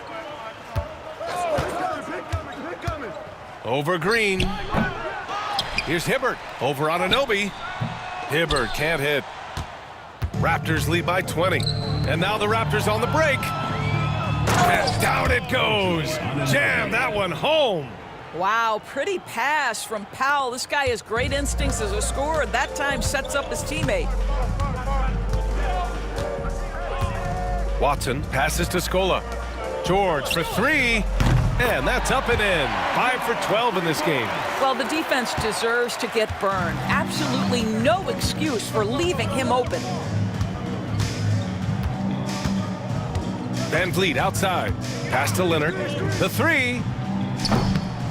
Over Green. Here's Hibbert. Over Anunoby. Hibbert can't hit. Raptors lead by 20. And now the Raptors on the break. And down it goes. Jam that one home. Wow, pretty pass from Powell. This guy has great instincts as a scorer. That time sets up his teammate. Watson passes to Scola. George for 3. And that's up and in. 5 for 12 in this game. Well, the defense deserves to get burned. Absolutely no excuse for leaving him open. Van Vliet outside. Pass to Leonard. The 3.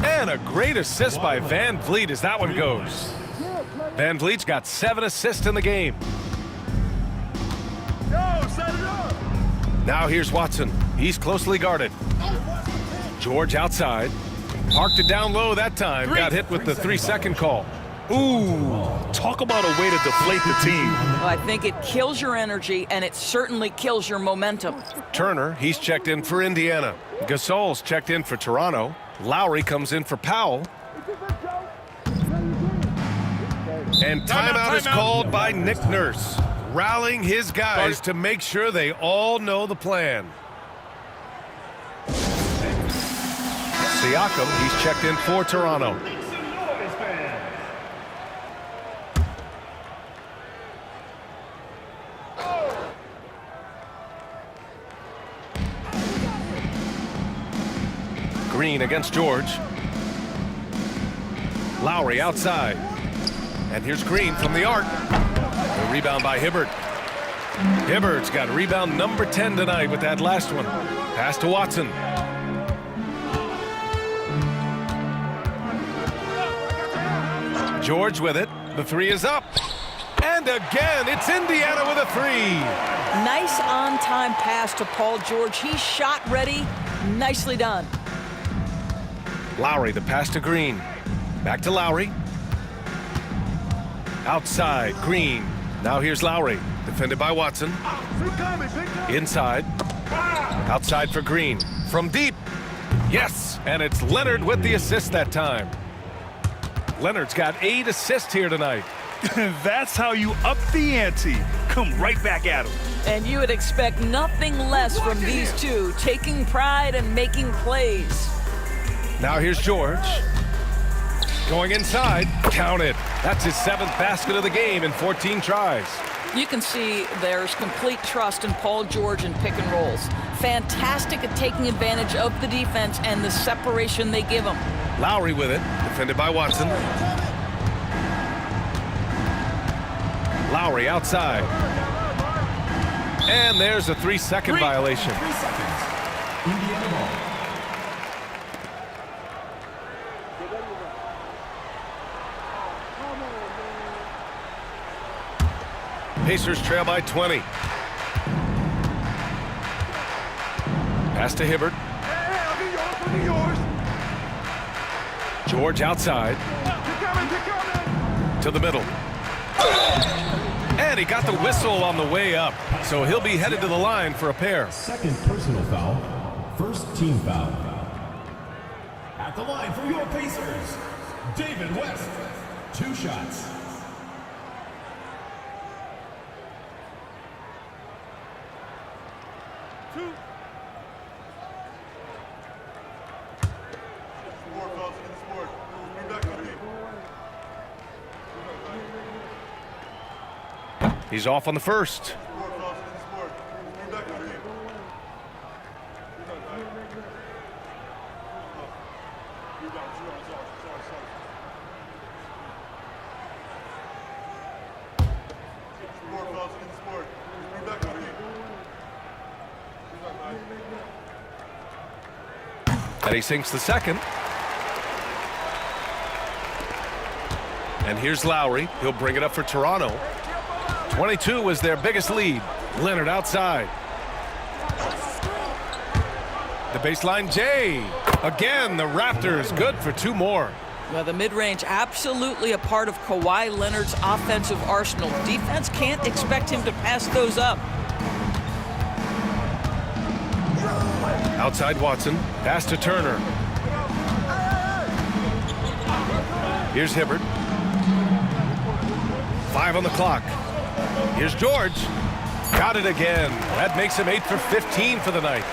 And a great assist by Van Vliet as that one goes. Van Vliet's got 7 assists in the game. Now here's Watson. He's closely guarded. George outside. Parked it down low that time. Got hit with the 3-second call. Ooh, talk about a way to deflate the team. Well, I think it kills your energy, and it certainly kills your momentum. Turner, he's checked in for Indiana. Gasol's checked in for Toronto. Lowry comes in for Powell. And timeout is called by Nick Nurse, rallying his guys to make sure they all know the plan. Siakam, he's checked in for Toronto. Green against George. Lowry outside. And here's Green from the arc. The rebound by Hibbert. Hibbert's got rebound number 10 tonight with that last one. Pass to Watson. George with it. The three is up. And again, it's Indiana with a three. Nice on-time pass to Paul George. He's shot ready. Nicely done. Lowry, the pass to Green. Back to Lowry. Outside, Green. Now here's Lowry, defended by Watson. Inside. Outside for Green. From deep. Yes, and it's Leonard with the assist that time. Leonard's got 8 assists here tonight. That's how you up the ante. Come right back at him. And you would expect nothing less from these two, taking pride and making plays. Now here's George. Going inside. Count it. That's his 7th basket of the game in 14 tries. You can see there's complete trust in Paul George in pick and rolls. Fantastic at taking advantage of the defense and the separation they give him. Lowry with it, defended by Watson. Lowry outside. And there's a 3-second violation. 3 seconds. Indiana ball. Pacers trail by 20. Pass to Hibbert. George outside. To the middle. And he got the whistle on the way up. So he'll be headed to the line for a pair. Second personal foul. First team foul. At the line for your Pacers, David West. 2 shots. He's off on the first. And he sinks the second. And here's Lowry. He'll bring it up for Toronto. 22 was their biggest lead. Leonard outside. The baseline J. Again, the Raptors good for 2 more. Well, the mid-range absolutely a part of Kawhi Leonard's offensive arsenal. Defense can't expect him to pass those up. Outside Watson. Pass to Turner. Here's Hibbert. 5 on the clock. Here's George. Got it again. That makes him 8 for 15 for the night.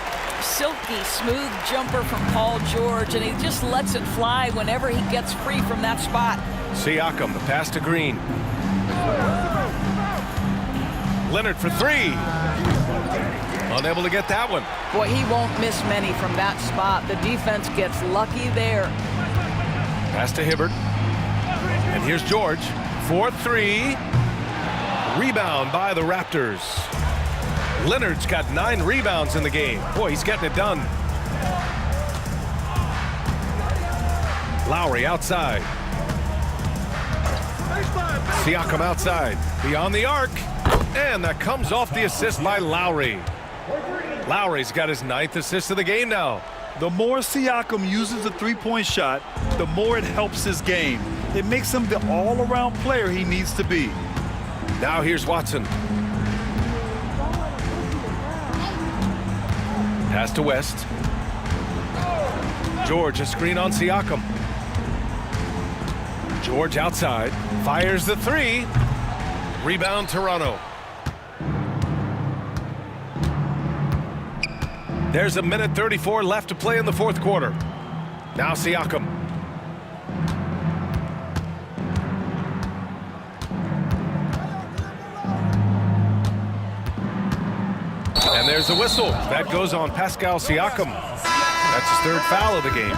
Silky, smooth jumper from Paul George, and he just lets it fly whenever he gets free from that spot. Siakam, the pass to Green. Leonard for 3. Unable to get that one. Boy, he won't miss many from that spot. The defense gets lucky there. Pass to Hibbert. And here's George. 4-3. Rebound by the Raptors. Leonard's got 9 rebounds in the game. Boy, he's getting it done. Lowry outside. Siakam outside. Beyond the arc. And that comes off the assist by Lowry. Lowry's got his 9th assist of the game now. The more Siakam uses the 3-point shot, the more it helps his game. It makes him the all-around player he needs to be. Now here's Watson. Pass to West. George, a screen on Siakam. George outside, fires the three. Rebound Toronto. There's a minute 34 left to play in the fourth quarter. Now Siakam. And there's the whistle. That goes on Pascal Siakam. That's his third foul of the game.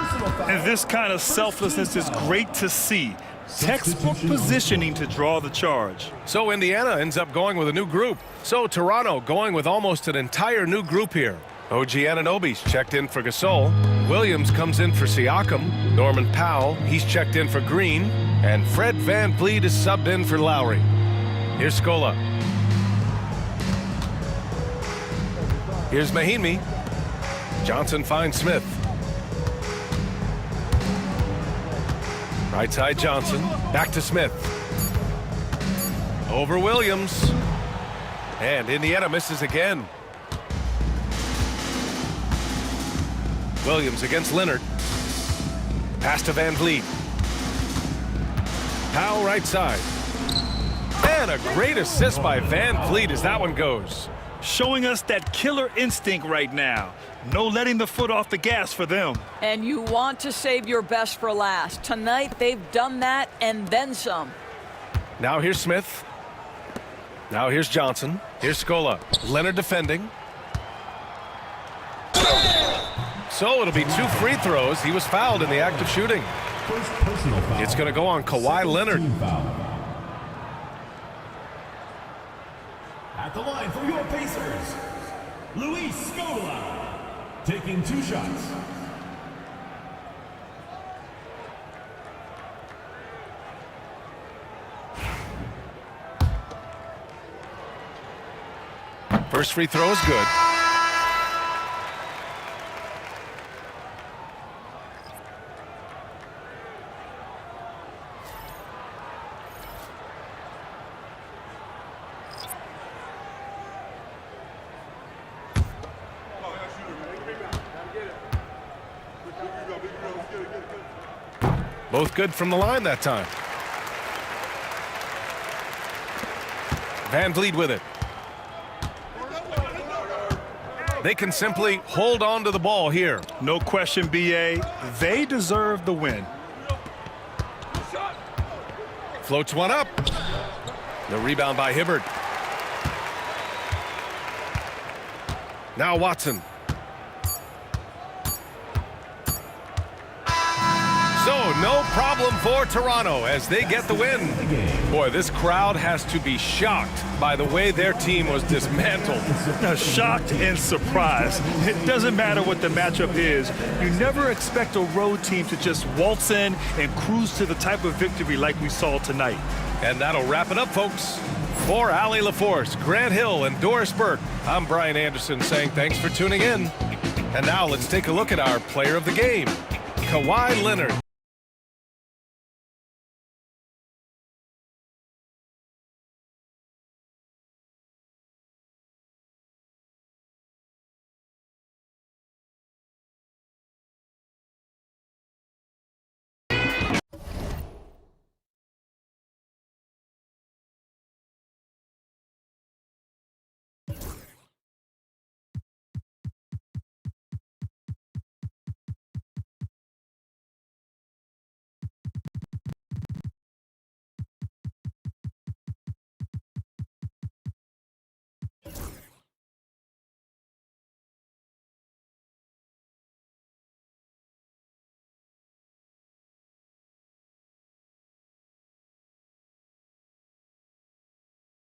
And this kind of selflessness is great to see. Textbook positioning to draw the charge. So Indiana ends up going with a new group. So Toronto going with almost an entire new group here. OG Anunoby's checked in for Gasol. Williams comes in for Siakam. Norman Powell, he's checked in for Green. And Fred VanVleet is subbed in for Lowry. Here's Scola. Here's Mahinmi. Johnson finds Smith. Right side Johnson. Back to Smith. Over Williams. And Indiana misses again. Williams against Leonard. Pass to VanVleet. Powell right side. And a great assist by VanVleet as that one goes. Showing us that killer instinct right now. No letting the foot off the gas for them. And you want to save your best for last. Tonight, they've done that and then some. Now here's Smith. Now here's Johnson. Here's Scola. Leonard defending. So it'll be 2 free throws. He was fouled in the act of shooting. First personal foul. It's going to go on Kawhi Leonard. Team foul. At the line for your Pacers, Luis Scola, taking 2 shots. First free throw is good. Both good from the line that time. VanVleet with it. They can simply hold on to the ball here. No question, BA. They deserve the win. Floats one up. The rebound by Hibbert. Now Watson. So no problem for Toronto as they get the win. Boy, this crowd has to be shocked by the way their team was dismantled. Now, shocked and surprised. It doesn't matter what the matchup is. You never expect a road team to just waltz in and cruise to the type of victory like we saw tonight. And that'll wrap it up, folks. For Allie LaForce, Grant Hill, and Doris Burke, I'm Brian Anderson saying thanks for tuning in. And now let's take a look at our player of the game, Kawhi Leonard.